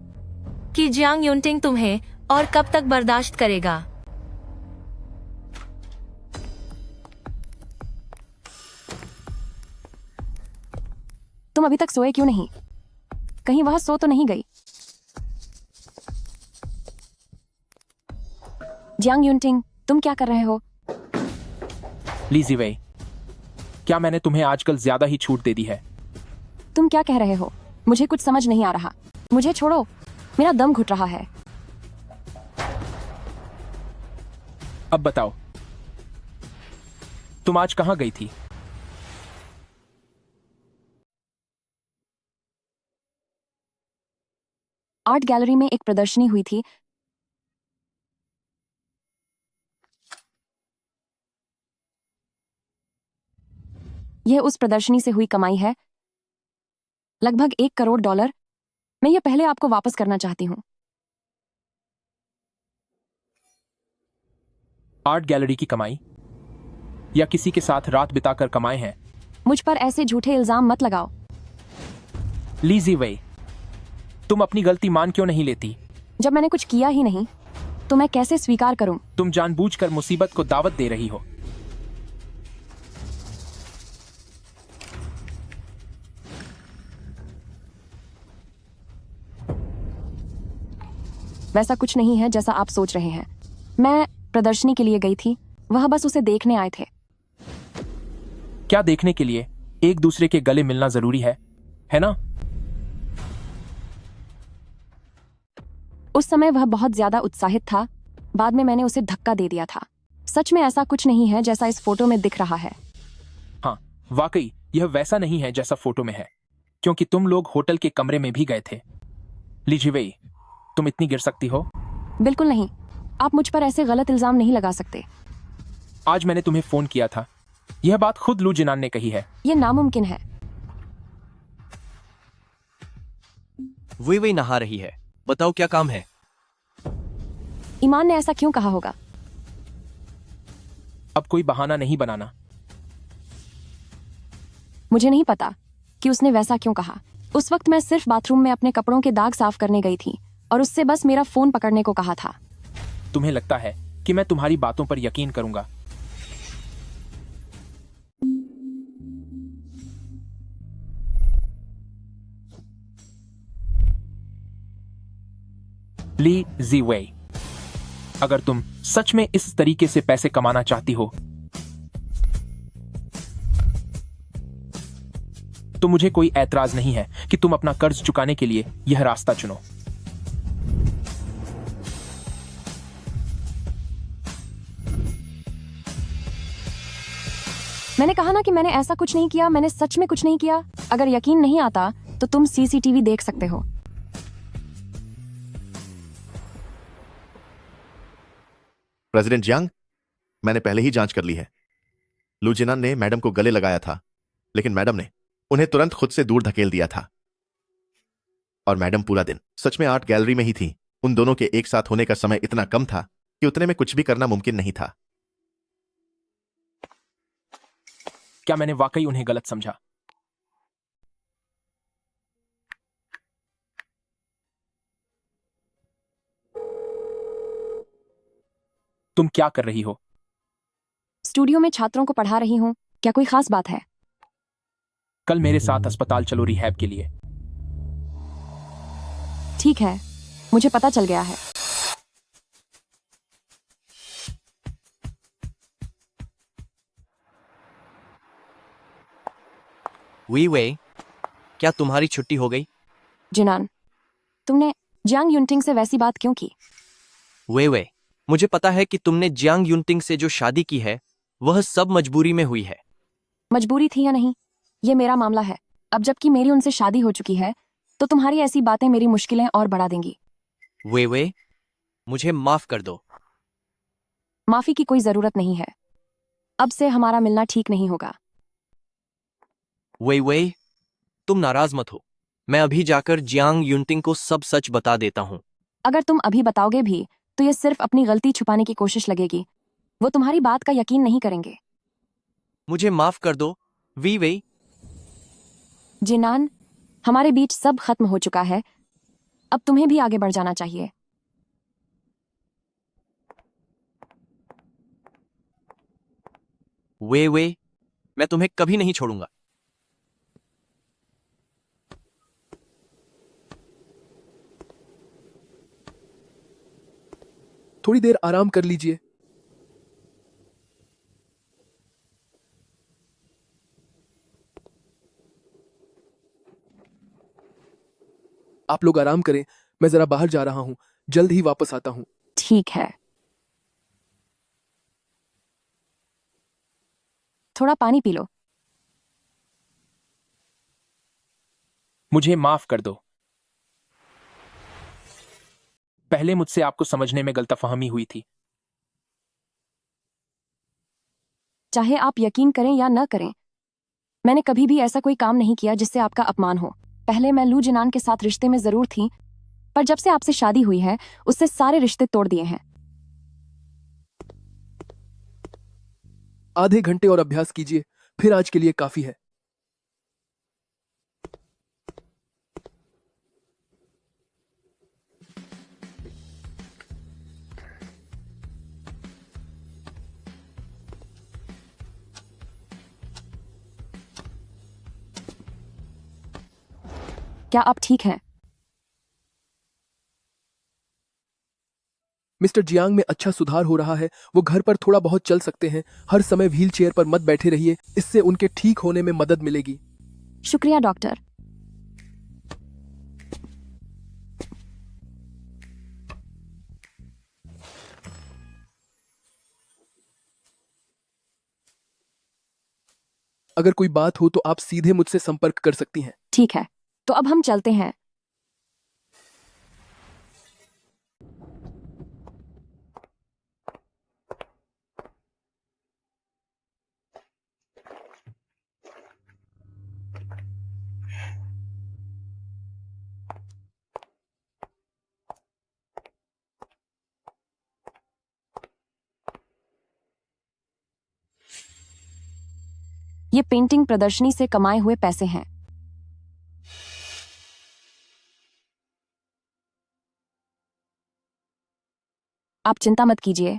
कि जियांग युनटिंग तुम्हें और कब तक बर्दाश्त करेगा। तुम अभी तक सोए क्यों नहीं? कहीं वहां सो तो नहीं गई? जियांग युनटिंग, तुम क्या कर रहे हो? ली जीवेई, क्या मैंने तुम्हें आजकल ज्यादा ही छूट दे दी है? तुम क्या कह रहे हो? मुझे कुछ समझ नहीं आ रहा। मुझे छोड़ो, मेरा दम घुट रहा है। अब बताओ, तुम आज कहां गई थी? आर्ट गैलरी में एक प्रदर्शनी हुई थी। यह उस प्रदर्शनी से हुई कमाई है, लगभग $1 करोड़। मैं यह पहले आपको वापस करना चाहती हूँ। आर्ट गैलरी की कमाई या किसी के साथ रात बिताकर कमाए हैं? मुझ पर ऐसे झूठे इल्जाम मत लगाओ। ली जीवेई, तुम अपनी गलती मान क्यों नहीं लेती? जब मैंने कुछ किया ही नहीं तो मैं कैसे स्वीकार करूं? तुम जानबूझकर मुसीबत को दावत दे रही हो। वैसा कुछ नहीं है जैसा आप सोच रहे हैं। मैं प्रदर्शनी के लिए गई थी, वह बस उसे देखने आए थे। क्या देखने के लिए एक दूसरे के गले मिलना जरूरी है ना? उस समय वह बहुत ज्यादा उत्साहित था, बाद में मैंने उसे धक्का दे दिया था। सच में ऐसा कुछ नहीं है जैसा इस फोटो में दिख रहा है। हाँ, वाकई यह वैसा नहीं है जैसा फोटो में है, क्योंकि तुम लोग होटल के कमरे में भी गए थे। ली जीवेई, तुम इतनी गिर सकती हो? बिल्कुल नहीं, आप मुझ पर ऐसे गलत इल्जाम नहीं लगा सकते। आज मैंने तुम्हें फोन किया था, यह बात खुद लू जिनान ने कही है। यह नामुमकिन है। वेइवेई नहा रही है, बताओ क्या काम है? ईमान ने ऐसा क्यों कहा होगा? अब कोई बहाना नहीं बनाना। मुझे नहीं पता कि उसने वैसा क्यों कहा। उस वक्त मैं सिर्फ बाथरूम में अपने कपड़ों के दाग साफ करने गई थी और उससे बस मेरा फोन पकड़ने को कहा था। तुम्हें लगता है कि मैं तुम्हारी बातों पर यकीन करूंगा? ली जीवेई, अगर तुम सच में इस तरीके से पैसे कमाना चाहती हो तो मुझे कोई ऐतराज नहीं है कि तुम अपना कर्ज चुकाने के लिए यह रास्ता चुनो। मैंने कहा ना कि मैंने ऐसा कुछ नहीं किया। मैंने सच में कुछ नहीं किया। अगर यकीन नहीं आता तो तुम सीसीटीवी देख सकते हो। प्रेसिडेंट जियांग, मैंने पहले ही जांच कर ली है। लू जिनान ने मैडम को गले लगाया था, लेकिन मैडम ने उन्हें तुरंत खुद से दूर धकेल दिया था। और मैडम पूरा दिन सच में आर्ट गैलरी में ही थी। उन दोनों के एक साथ होने का समय इतना कम था कि उतने में कुछ भी करना मुमकिन नहीं था। क्या मैंने वाकई उन्हें गलत समझा? तुम क्या कर रही हो? स्टूडियो में छात्रों को पढ़ा रही हूँ। क्या कोई खास बात है? कल मेरे साथ अस्पताल चलो रिहैब के लिए। ठीक है, मुझे पता चल गया है। वी वे, क्या तुम्हारी छुट्टी हो गई? जिनान, तुमने जियांग युनटिंग से वैसी बात क्यों की? वे, मुझे पता है कि तुमने जियांग युनटिंग से जो शादी की है वह सब मजबूरी में हुई है। मजबूरी थी या नहीं, ये मेरा मामला है। अब जबकि मेरी उनसे शादी हो चुकी है, तो तुम्हारी ऐसी बातें मेरी मुश्किलें और बढ़ा देंगी। वे, मुझे माफ कर दो। माफी की कोई जरूरत नहीं है। अब से हमारा मिलना ठीक नहीं होगा। वे, तुम नाराज मत हो। मैं अभी जाकर जियांग युनटिंग को सब सच बता देता हूँ। अगर तुम अभी बताओगे भी, तो ये सिर्फ अपनी गलती छुपाने की कोशिश लगेगी। वो तुम्हारी बात का यकीन नहीं करेंगे। मुझे माफ कर दो वे। जिनान, हमारे बीच सब खत्म हो चुका है। अब तुम्हें भी आगे बढ़ जाना चाहिए। वे, मैं तुम्हें कभी नहीं छोड़ूंगा। थोड़ी देर आराम कर लीजिए। आप लोग आराम करें, मैं जरा बाहर जा रहा हूं, जल्द ही वापस आता हूं। ठीक है। थोड़ा पानी पी लो। मुझे माफ कर दो। पहले मुझसे आपको समझने में गलतफहमी हुई थी। चाहे आप यकीन करें या न करें, मैंने कभी भी ऐसा कोई काम नहीं किया जिससे आपका अपमान हो। पहले मैं लू जिनान के साथ रिश्ते में जरूर थी, पर जब से आपसे शादी हुई है, उससे सारे रिश्ते तोड़ दिए हैं। आधे घंटे और अभ्यास कीजिए, फिर आज के लिए काफी है। क्या आप ठीक हैं? मिस्टर जियांग में अच्छा सुधार हो रहा है। वो घर पर थोड़ा बहुत चल सकते हैं। हर समय व्हील चेयर पर मत बैठे रहिए, इससे उनके ठीक होने में मदद मिलेगी। शुक्रिया डॉक्टर। अगर कोई बात हो तो आप सीधे मुझसे संपर्क कर सकती हैं। ठीक है, तो अब हम चलते हैं। ये पेंटिंग प्रदर्शनी से कमाए हुए पैसे हैं। आप चिंता मत कीजिए।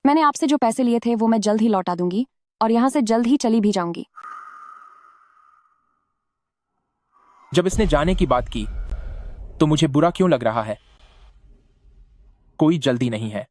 मैंने आपसे जो पैसे लिए थे वो मैं जल्द ही लौटा दूंगी, और यहां से जल्द ही चली भी जाऊंगी। जब इसने जाने की बात की, तो मुझे बुरा क्यों लग रहा है? कोई जल्दी नहीं है।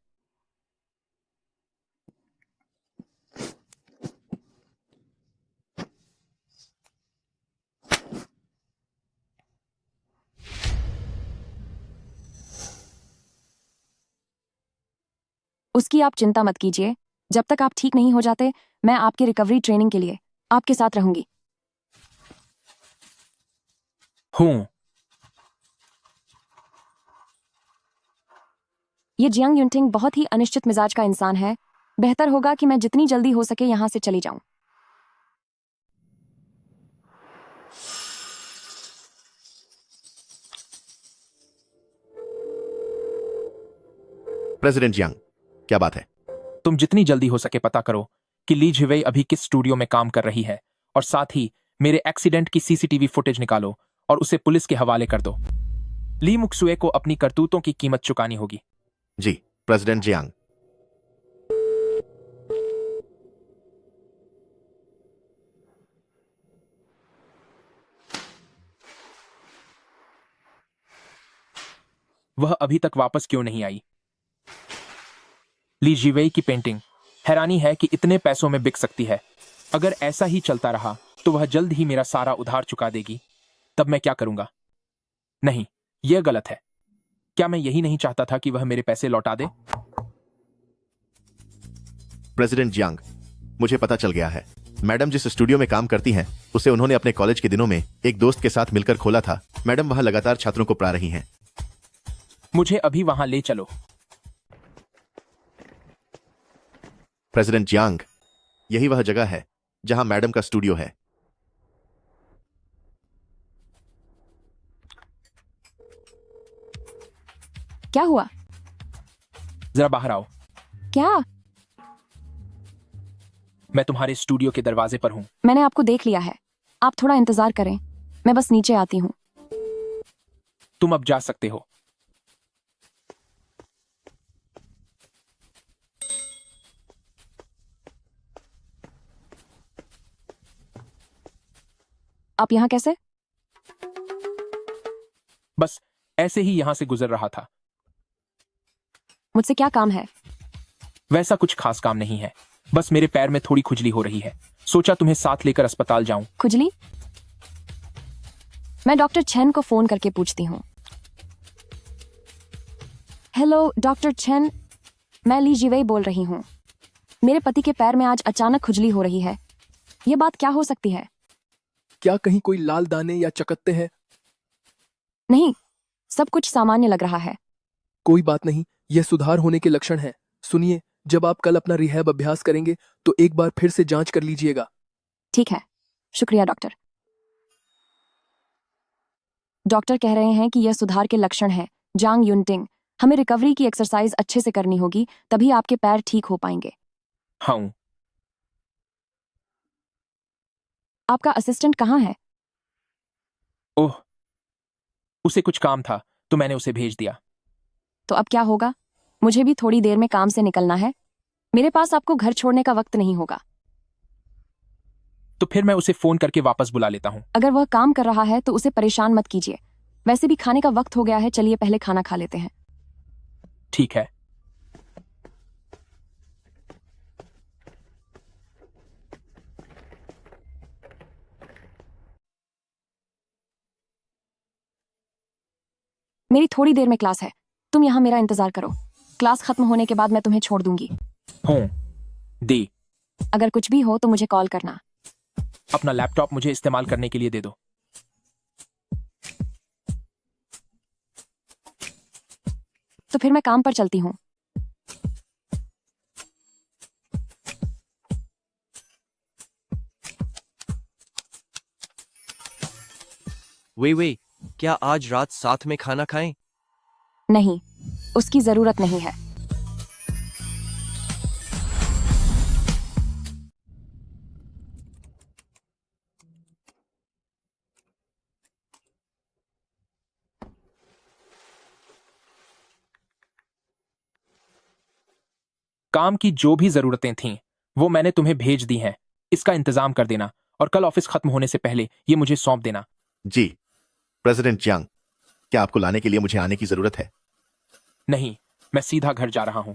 उसकी आप चिंता मत कीजिए। जब तक आप ठीक नहीं हो जाते, मैं आपकी रिकवरी ट्रेनिंग के लिए आपके साथ रहूंगी। हूं। ये जियांग युनटिंग बहुत ही अनिश्चित मिजाज का इंसान है। बेहतर होगा कि मैं जितनी जल्दी हो सके यहां से चली जाऊं। प्रेसिडेंट जियांग, क्या बात है? तुम जितनी जल्दी हो सके पता करो कि ली झिवेई अभी किस स्टूडियो में काम कर रही है, और साथ ही मेरे एक्सीडेंट की सीसीटीवी फुटेज निकालो और उसे पुलिस के हवाले कर दो। ली मुक्सुए को अपनी करतूतों की कीमत चुकानी होगी। जी, प्रेसिडेंट जियांग। वह अभी तक वापस क्यों नहीं आई? ली जीवेई की पेंटिंग हैरानी है कि इतने पैसों में बिक सकती है। अगर ऐसा ही चलता रहा तो वह जल्द ही मेरा सारा उधार चुका देगी। तब मैं क्या करूंगा? नहीं, यह गलत है। क्या मैं यही नहीं चाहता था कि वह मेरे पैसे लौटा दे? प्रेसिडेंट जियांग, मुझे पता चल गया है। मैडम जिस स्टूडियो में काम करती हैं, उसे उन्होंने अपने कॉलेज के दिनों में एक दोस्त के साथ मिलकर खोला था। मैडम वहां लगातार छात्रों को पढ़ा रही हैं। मुझे अभी वहां ले चलो। प्रेसिडेंट जियांग, यही वह जगह है जहां मैडम का स्टूडियो है। क्या हुआ? जरा बाहर आओ। क्या? मैं तुम्हारे स्टूडियो के दरवाजे पर हूं। मैंने आपको देख लिया है। आप थोड़ा इंतजार करें, मैं बस नीचे आती हूँ। तुम अब जा सकते हो। आप यहाँ कैसे? बस ऐसे ही यहां से गुजर रहा था। मुझसे क्या काम है? वैसा कुछ खास काम नहीं है, बस मेरे पैर में थोड़ी खुजली हो रही है। सोचा तुम्हें साथ लेकर अस्पताल जाऊं। खुजली? मैं डॉक्टर चेन को फोन करके पूछती हूँ। हेलो डॉक्टर चेन, मैं ली जीवेई बोल रही हूँ। मेरे पति के पैर में आज अचानक खुजली हो रही है। ये बात क्या हो सकती है? क्या कहीं कोई लाल दाने या चकत्ते हैं? नहीं, सब कुछ सामान्य लग रहा है। कोई बात नहीं, यह सुधार होने के लक्षण हैं। सुनिए, जब आप कल अपना रिहैब अभ्यास करेंगे तो एक बार फिर से जांच कर लीजिएगा। ठीक है, शुक्रिया डॉक्टर। डॉक्टर कह रहे हैं कि यह सुधार के लक्षण हैं। जांग युनटिंग, हमें रिकवरी की एक्सरसाइज अच्छे से करनी होगी, तभी आपके पैर ठीक हो पाएंगे। हाँ। आपका असिस्टेंट कहाँ है? ओह, उसे कुछ काम था तो मैंने उसे भेज दिया। तो अब क्या होगा? मुझे भी थोड़ी देर में काम से निकलना है। मेरे पास आपको घर छोड़ने का वक्त नहीं होगा। तो फिर मैं उसे फोन करके वापस बुला लेता हूँ। अगर वह काम कर रहा है तो उसे परेशान मत कीजिए। वैसे भी खाने का वक्त हो गया है, चलिए पहले खाना खा लेते हैं। ठीक है। मेरी थोड़ी देर में क्लास है, तुम यहाँ मेरा इंतजार करो। क्लास खत्म होने के बाद मैं तुम्हें छोड़ दूंगी। हूँ दी। अगर कुछ भी हो तो मुझे कॉल करना। अपना लैपटॉप मुझे इस्तेमाल करने के लिए दे दो। तो फिर मैं काम पर चलती हूँ। वे क्या आज रात साथ में खाना खाएं? नहीं, उसकी जरूरत नहीं है। काम की जो भी जरूरतें थीं वो मैंने तुम्हें भेज दी हैं। इसका इंतजाम कर देना और कल ऑफिस खत्म होने से पहले ये मुझे सौंप देना। जी प्रेसिडेंट जियांग, क्या आपको लाने के लिए मुझे आने की जरूरत है? नहीं, मैं सीधा घर जा रहा हूं।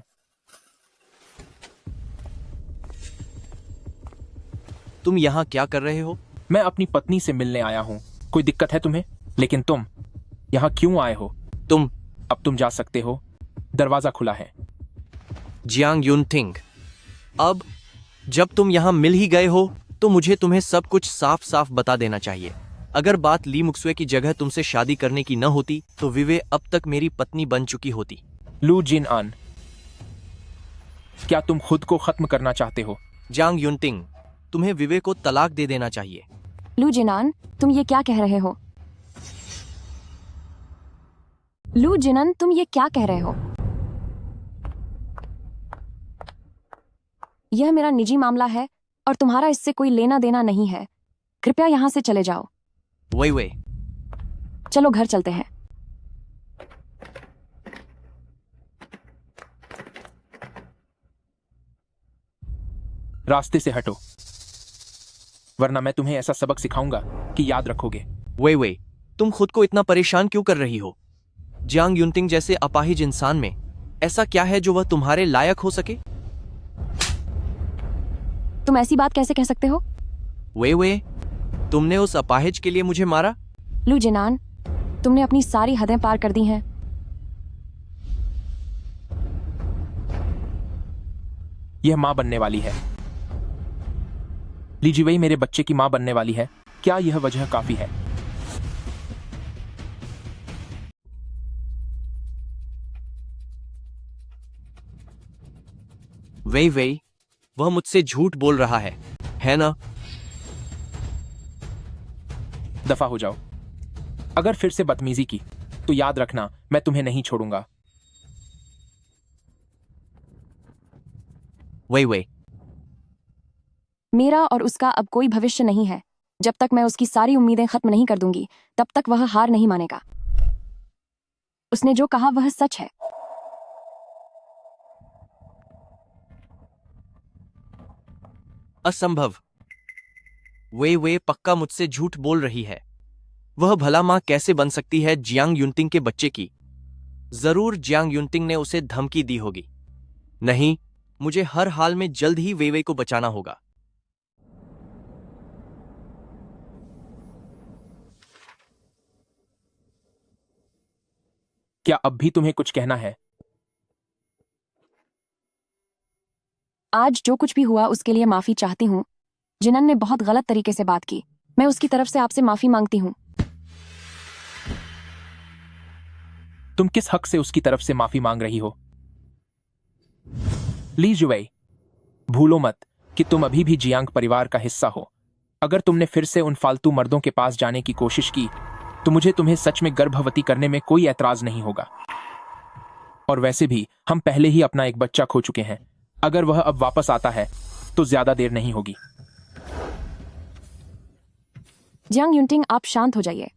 तुम यहाँ क्या कर रहे हो? मैं अपनी पत्नी से मिलने आया हूं। कोई दिक्कत है तुम्हें? लेकिन तुम यहाँ क्यों आए हो? अब तुम जा सकते हो, दरवाजा खुला है। जियांग युनटिंग, अब जब तुम यहाँ मिल ही गए हो तो मुझे तुम्हें सब कुछ साफ साफ बता देना चाहिए। अगर बात ली मुक्सुए की जगह तुमसे शादी करने की न होती तो विवे अब तक मेरी पत्नी बन चुकी होती। लू जिन आन, क्या तुम खुद को खत्म करना चाहते हो? जियांग युनटिंग, तुम्हें विवे को तलाक दे देना चाहिए। लू जिनान, तुम ये क्या कह रहे हो? लू जिनन, तुम ये क्या कह रहे हो? यह मेरा निजी मामला है और तुम्हारा इससे कोई लेना देना नहीं है। कृपया यहाँ से चले जाओ। वे चलो घर चलते हैं। रास्ते से हटो, वरना मैं तुम्हें ऐसा सबक सिखाऊंगा कि याद रखोगे। वे तुम खुद को इतना परेशान क्यों कर रही हो? जियांग युनटिंग जैसे अपाहिज इंसान में ऐसा क्या है जो वह तुम्हारे लायक हो सके? तुम ऐसी बात कैसे कह सकते हो? वे तुमने उस अपाहिज के लिए मुझे मारा? लू जिनान, तुमने अपनी सारी हदें पार कर दी हैं। यह मां बनने वाली है। ली जीवई मेरे बच्चे की मां बनने वाली है। क्या यह वजह काफी है? वे वह मुझसे झूठ बोल रहा है ना? दफा हो जाओ। अगर फिर से बदतमीजी की तो याद रखना मैं तुम्हें नहीं छोड़ूंगा। वे मेरा और उसका अब कोई भविष्य नहीं है। जब तक मैं उसकी सारी उम्मीदें खत्म नहीं कर दूंगी तब तक वह हार नहीं मानेगा। उसने जो कहा वह सच है। असंभव। वे पक्का मुझसे झूठ बोल रही है। वह भला मां कैसे बन सकती है जियांग युनटिंग के बच्चे की? जरूर जियांग युनटिंग ने उसे धमकी दी होगी। नहीं, मुझे हर हाल में जल्द ही वे को बचाना होगा। क्या अब भी तुम्हें कुछ कहना है? आज जो कुछ भी हुआ उसके लिए माफी चाहती हूँ। जिनन ने बहुत गलत तरीके से बात की। मैं उसकी तरफ से आपसे माफी मांगती हूँ। तुम किस हक से उसकी तरफ से माफी मांग रही हो? ली जुवई, भूलो मत कि तुम अभी भी जियांग परिवार का हिस्सा हो। अगर तुमने फिर से उन फालतू मर्दों के पास जाने की कोशिश की तो मुझे तुम्हें सच में गर्भवती करने में कोई ऐतराज नहीं होगा। और वैसे भी हम पहले ही अपना एक बच्चा खो चुके हैं। अगर वह अब वापस आता है तो ज्यादा देर नहीं होगी। जियांग युनटिंग, आप शांत हो जाइए।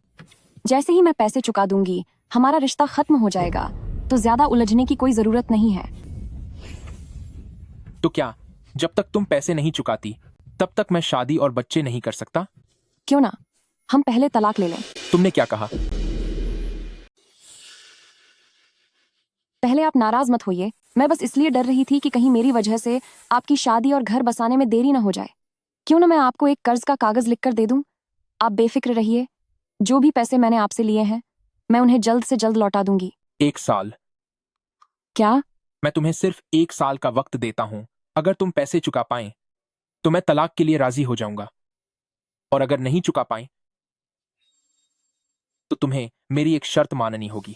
जैसे ही मैं पैसे चुका दूंगी हमारा रिश्ता खत्म हो जाएगा, तो ज्यादा उलझने की कोई जरूरत नहीं है। तो क्या जब तक तुम पैसे नहीं चुकाती तब तक मैं शादी और बच्चे नहीं कर सकता? क्यों ना हम पहले तलाक ले लें? तुमने क्या कहा? पहले आप नाराज मत होइए। मैं बस इसलिए डर रही थी कि कहीं मेरी वजह से आपकी शादी और घर बसाने में देरी ना हो जाए। क्यों ना मैं आपको एक कर्ज का कागज लिखकर दे दूं? आप बेफिक्र रहिए। जो भी पैसे मैंने आपसे लिए हैं मैं उन्हें जल्द से जल्द लौटा दूंगी। 1 साल? क्या? मैं तुम्हें सिर्फ 1 साल का वक्त देता हूं। अगर तुम पैसे चुका पाए तो मैं तलाक के लिए राजी हो जाऊंगा, और अगर नहीं चुका पाए तो तुम्हें मेरी एक शर्त माननी होगी।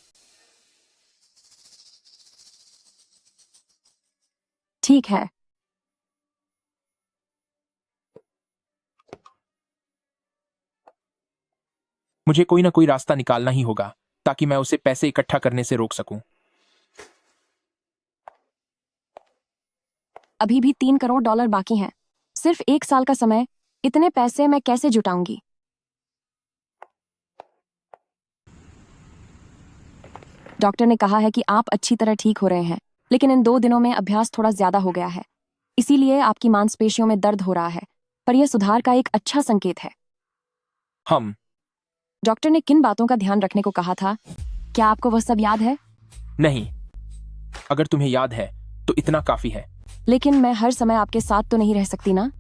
ठीक है। मुझे कोई ना कोई रास्ता निकालना ही होगा ताकि मैं उसे पैसे इकट्ठा करने से रोक सकूं। अभी भी $3 करोड़ बाकी हैं। सिर्फ 1 साल का समय। इतने पैसे मैं कैसे जुटाऊंगी? डॉक्टर ने कहा है कि आप अच्छी तरह ठीक हो रहे हैं, लेकिन इन 2 दिनों में अभ्यास थोड़ा ज्यादा हो गया है, इसीलिए आपकी मांसपेशियों में दर्द हो रहा है। पर यह सुधार का एक अच्छा संकेत है। हम डॉक्टर ने किन बातों का ध्यान रखने को कहा था? क्या आपको वह सब याद है? नहीं। अगर तुम्हें याद है तो इतना काफी है। लेकिन मैं हर समय आपके साथ तो नहीं रह सकती ना?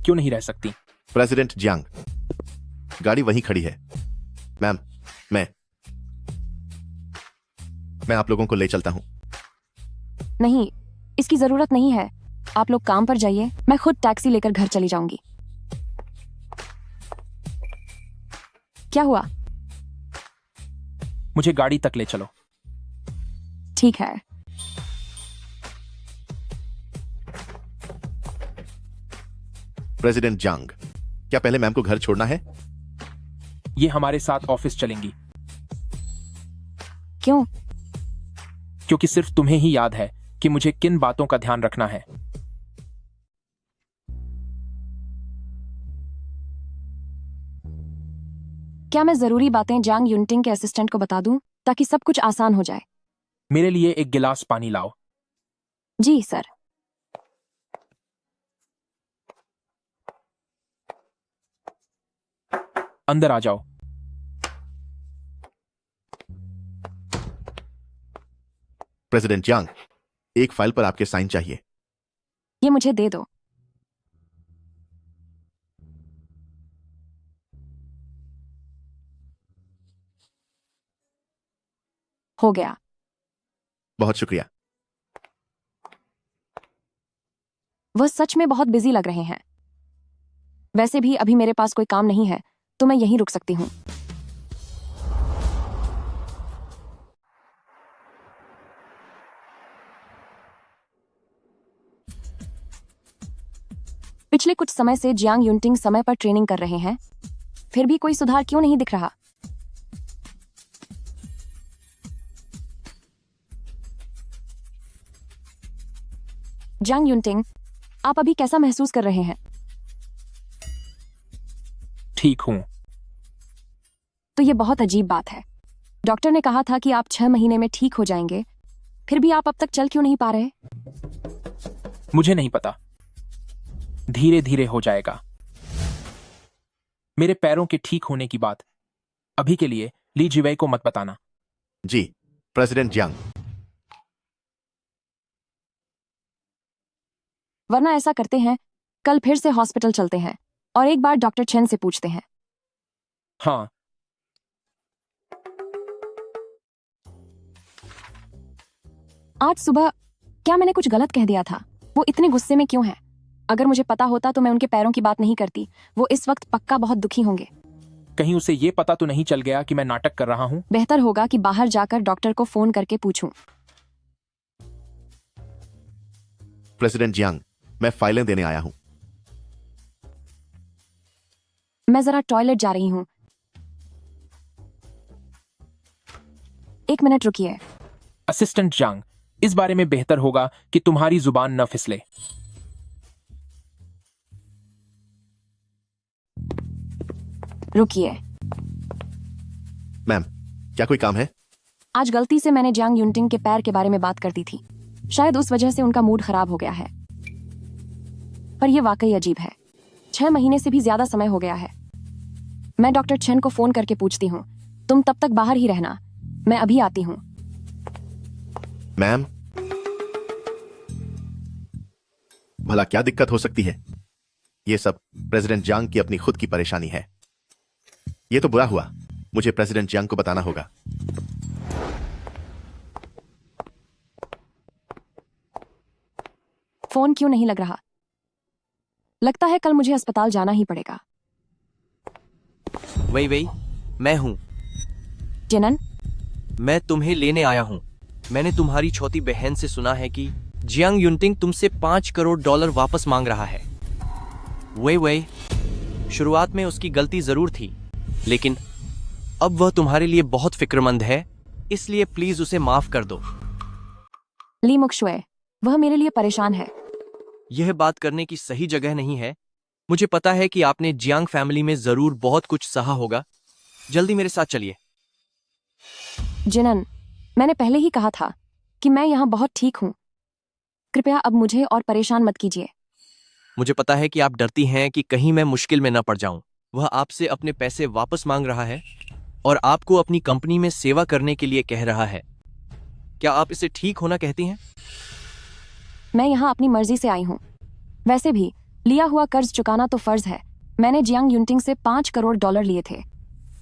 क्यों नहीं रह सकती? प्रेसिडेंट जियांग, गाड़ी वहीं खड़ी है। मैम, मैं आप लोगों को ले चलता हूं। नहीं, इसकी जरूरत नहीं है। आप लोग काम पर जाइए, मैं खुद टैक्सी लेकर घर चली जाऊंगी। क्या हुआ? मुझे गाड़ी तक ले चलो। ठीक है। प्रेसिडेंट जियांग, क्या पहले मैम को घर छोड़ना है? ये हमारे साथ ऑफिस चलेंगी। क्यों? क्योंकि सिर्फ तुम्हें ही याद है कि मुझे किन बातों का ध्यान रखना है। क्या मैं जरूरी बातें जियांग युनटिंग के असिस्टेंट को बता दूं ताकि सब कुछ आसान हो जाए? मेरे लिए एक गिलास पानी लाओ। जी सर। अंदर आ जाओ। प्रेसिडेंट जियांग, एक फाइल पर आपके साइन चाहिए। ये मुझे दे दो। हो गया। बहुत शुक्रिया। वह सच में बहुत बिजी लग रहे हैं। वैसे भी अभी मेरे पास कोई काम नहीं है, तो मैं यहीं रुक सकती हूँ। पिछले कुछ समय से जियांग युनटिंग समय पर ट्रेनिंग कर रहे हैं, फिर भी कोई सुधार क्यों नहीं दिख रहा? जियांग युनटिंग, आप अभी कैसा महसूस कर रहे हैं? ठीक हूं। तो ये बहुत अजीब बात है। डॉक्टर ने कहा था कि आप 6 महीने में ठीक हो जाएंगे, फिर भी आप अब तक चल क्यों नहीं पा रहे? मुझे नहीं पता, धीरे धीरे हो जाएगा। मेरे पैरों के ठीक होने की बात अभी के लिए ली जिवई को मत बताना। जी, प्रेसिडेंट जियांग। वरना ऐसा करते हैं, कल फिर से हॉस्पिटल चलते हैं और एक बार डॉक्टर चेन से पूछते हैं। हाँ, आज सुबह क्या मैंने कुछ गलत कह दिया था? वो इतने गुस्से में क्यों हैं? अगर मुझे पता होता तो मैं उनके पैरों की बात नहीं करती। वो इस वक्त पक्का बहुत दुखी होंगे। कहीं उसे ये पता तो नहीं चल गया कि मैं नाटक कर रहा हूं? बेहतर होगा कि बाहर जाकर डॉक्टर को फोन करके पूछूं। प्रेसिडेंट जियांग, मैं फाइलें देने आया हूं। मैं जरा टॉयलेट जा रही हूं। 1 मिनट रुकिए। असिस्टेंट जियांग, इस बारे में बेहतर होगा कि तुम्हारी जुबान न फिसले। रुकिए। मैम, क्या कोई काम है? आज गलती से मैंने जियांग युनटिंग के पैर के बारे में बात कर दी थी। शायद उस वजह से उनका मूड खराब हो गया है। पर यह वाकई अजीब है। 6 महीने से भी ज्यादा समय हो गया है। मैं डॉक्टर चेन को फोन करके पूछती हूँ। तुम तब तक बाहर ही रहना, मैं अभी आती हूँ। मैम, भला क्या दिक्कत हो सकती है? ये सब प्रेसिडेंट जियांग की अपनी खुद की परेशानी है। ये तो बुरा हुआ, मुझे प्रेसिडेंट जियांग को बताना होगा। फोन क्यों नहीं लग रहा? लगता है कल मुझे अस्पताल जाना ही पड़ेगा। वही मैं हूँ। जिनन, मैं तुम्हें लेने आया हूँ। मैंने तुम्हारी छोटी बहन से सुना है कि जियांग युनटिंग तुमसे $5 करोड़ वापस मांग रहा है। वही शुरुआत में उसकी गलती जरूर थी, लेकिन अब वह तुम्हारे लिए बहुत फिक्रमंद है, इसलिए प्लीज उसे माफ कर दो। ली मुक्शुए, वह मेरे लिए परेशान है। यह बात करने की सही जगह नहीं है। मुझे पता है कि आपने जियांग फैमिली में जरूर बहुत कुछ सहा होगा। जल्दी मेरे साथ चलिए। जिनन, मैंने पहले ही कहा था कि मैं यहाँ बहुत ठीक हूँ। कृपया अब मुझे और परेशान मत कीजिए। मुझे पता है कि आप डरती हैं कि कहीं मैं मुश्किल में न पड़ जाऊं। वह आपसे अपने पैसे वापस मांग रहा है और आपको अपनी कंपनी में सेवा करने के लिए कह रहा है। क्या आप इसे ठीक होना कहती हैं? मैं यहाँ अपनी मर्जी से आई हूँ। वैसे भी लिया हुआ कर्ज चुकाना तो फर्ज है। मैंने जियांग युनटिंग से $5 करोड़ लिए थे।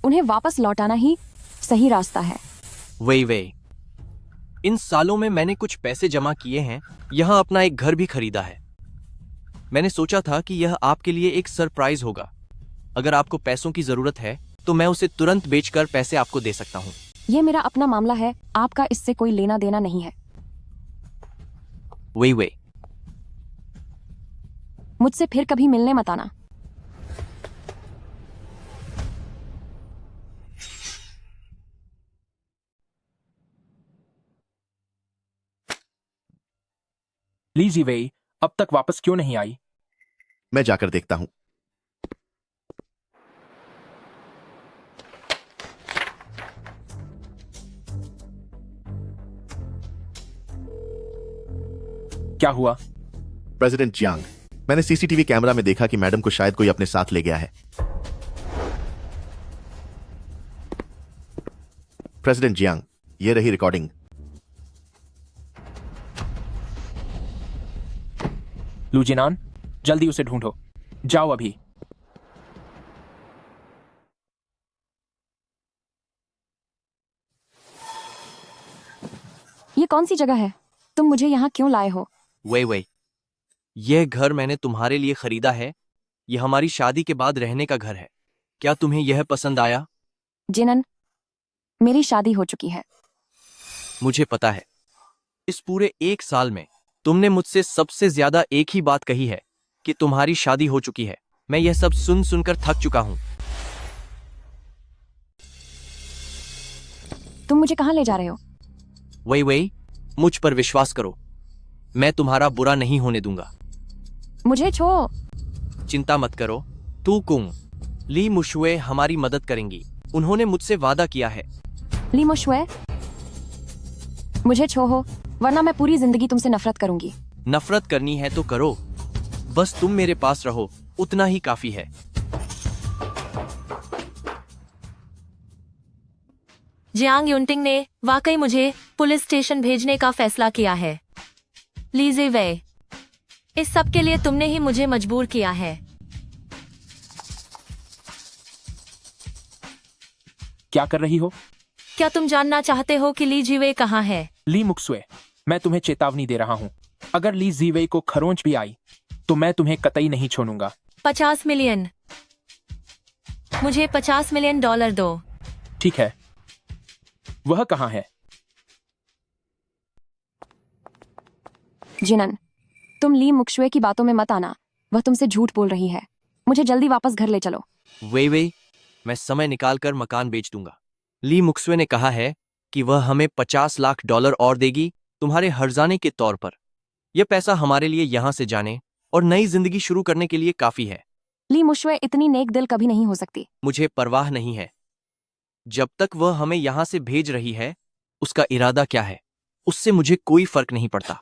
उन्हें वापस लौटाना ही सही रास्ता है। वही इन सालों में मैंने कुछ पैसे जमा किए हैं, यहाँ अपना एक घर भी खरीदा है। मैंने सोचा था कि यह आपके लिए एक सरप्राइज होगा। अगर आपको पैसों की जरूरत है तो मैं उसे तुरंत बेचकर पैसे आपको दे सकता हूँ। ये मेरा अपना मामला है, आपका इससे कोई लेना देना नहीं है। वही मुझसे फिर कभी मिलने मत आना। ली जिवई अब तक वापस क्यों नहीं आई? मैं जाकर देखता हूं। क्या हुआ? प्रेसिडेंट जियांग, मैंने सीसीटीवी कैमरा में देखा कि मैडम को शायद कोई अपने साथ ले गया है। प्रेसिडेंट जियांग, ये रही रिकॉर्डिंग। लू जिनान, जल्दी उसे ढूंढो। जाओ अभी। ये कौन सी जगह है? तुम मुझे यहाँ क्यों लाए हो? वे यह घर मैंने तुम्हारे लिए खरीदा है। यह हमारी शादी के बाद रहने का घर है। क्या तुम्हें यह पसंद आया? जिनन, मेरी शादी हो चुकी है। मुझे पता है। इस पूरे 1 साल में तुमने मुझसे सबसे ज्यादा एक ही बात कही है कि तुम्हारी शादी हो चुकी है। मैं यह सब सुन सुनकर थक चुका हूं। तुम मुझे कहाँ ले जा रहे हो? वही मुझ पर विश्वास करो। मैं तुम्हारा बुरा नहीं होने दूंगा। मुझे छोड़ो। चिंता मत करो। तू कुंग, ली मुशुए हमारी मदद करेंगी। उन्होंने मुझसे वादा किया है। ली मुशुए, मुझे छोड़ो, वरना मैं पूरी जिंदगी तुमसे नफरत करूंगी। नफरत करनी है तो करो, बस तुम मेरे पास रहो, उतना ही काफी है। जियांग युनटिंग ने वाकई मुझे पुलिस स्टेशन भेजने का फैसला किया है। ली ज़िवei, इस सब के लिए तुमने ही मुझे मजबूर किया है। क्या कर रही हो? क्या तुम जानना चाहते हो कि ली ज़िवei कहाँ है? ली मुक्सुए, मैं तुम्हें चेतावनी दे रहा हूं। अगर ली ज़िवei को खरोंच भी आई तो मैं तुम्हें कतई नहीं छोड़ूंगा। 50 मिलियन। मुझे $50 मिलियन दो। ठीक है, वह कहाँ है? जिनन, तुम ली मुक्शुए की बातों में मत आना। वह तुमसे झूठ बोल रही है। मुझे जल्दी वापस घर ले चलो। वे मैं समय निकालकर मकान बेच दूंगा। ली मुक्सुए ने कहा है कि वह हमें $50 लाख और देगी तुम्हारे हर्जाने के तौर पर। यह पैसा हमारे लिए यहां से जाने और नई जिंदगी शुरू करने के लिए काफी है। ली मुशुए इतनी नेक दिल कभी नहीं हो सकती। मुझे परवाह नहीं है। जब तक वह हमें यहां से भेज रही है, उसका इरादा क्या है उससे मुझे कोई फर्क नहीं पड़ता।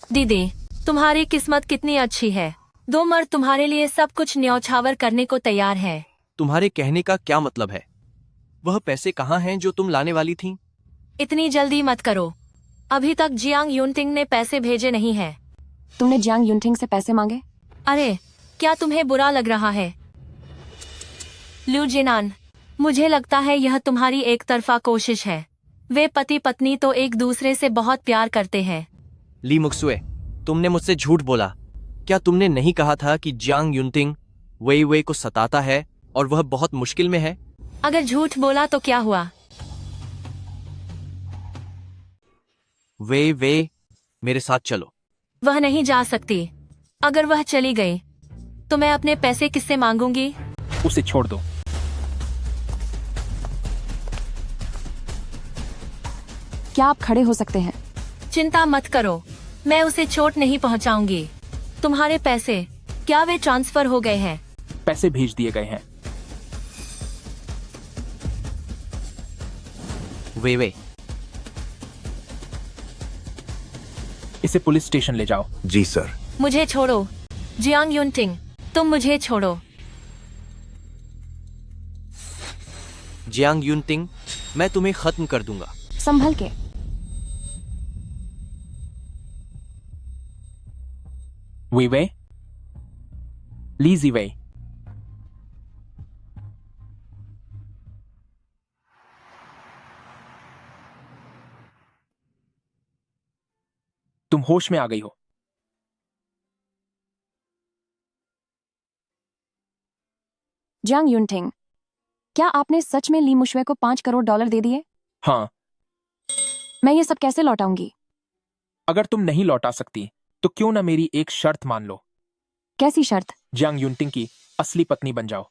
दीदी, तुम्हारी किस्मत कितनी अच्छी है। 2 मर्द तुम्हारे लिए सब कुछ न्यौछावर करने को तैयार है। तुम्हारे कहने का क्या मतलब है? वह पैसे कहाँ हैं जो तुम लाने वाली थी? इतनी जल्दी मत करो। अभी तक जियांग युनटिंग ने पैसे भेजे नहीं हैं। तुमने जियांग युनटिंग से पैसे मांगे? अरे, क्या तुम्हें बुरा लग रहा है? लू जिनान, मुझे लगता है यह तुम्हारी एक तरफा कोशिश है। वे पति पत्नी तो एक दूसरे से बहुत प्यार करते हैं। ली मुक्सुए, तुमने मुझसे झूठ बोला। क्या तुमने नहीं कहा था कि जियांग युनटिंग वे को सताता है और वह बहुत मुश्किल में है? अगर झूठ बोला तो क्या हुआ? वे मेरे साथ चलो। वह नहीं जा सकती। अगर वह चली गई तो मैं अपने पैसे किससे मांगूंगी? उसे छोड़ दो। क्या आप खड़े हो सकते हैं? चिंता मत करो, मैं उसे चोट नहीं पहुंचाऊंगी। तुम्हारे पैसे, क्या वे ट्रांसफर हो गए हैं? पैसे भेज दिए गए हैं। वे इसे पुलिस स्टेशन ले जाओ। जी सर। मुझे छोड़ो जियांग युनटिंग, तुम मुझे छोड़ो। जियांग युनटिंग, मैं तुम्हें खत्म कर दूंगा। संभल के। वे ली ज़िवei, तुम होश में आ गई हो। जियांग युनटिंग, क्या आपने सच में ली मुशुए को $5 करोड़ दे दिए? हाँ। मैं ये सब कैसे लौटाऊंगी? अगर तुम नहीं लौटा सकती तो क्यों ना मेरी एक शर्त मान लो। कैसी शर्त? जियांग युनटिंग की असली पत्नी बन जाओ।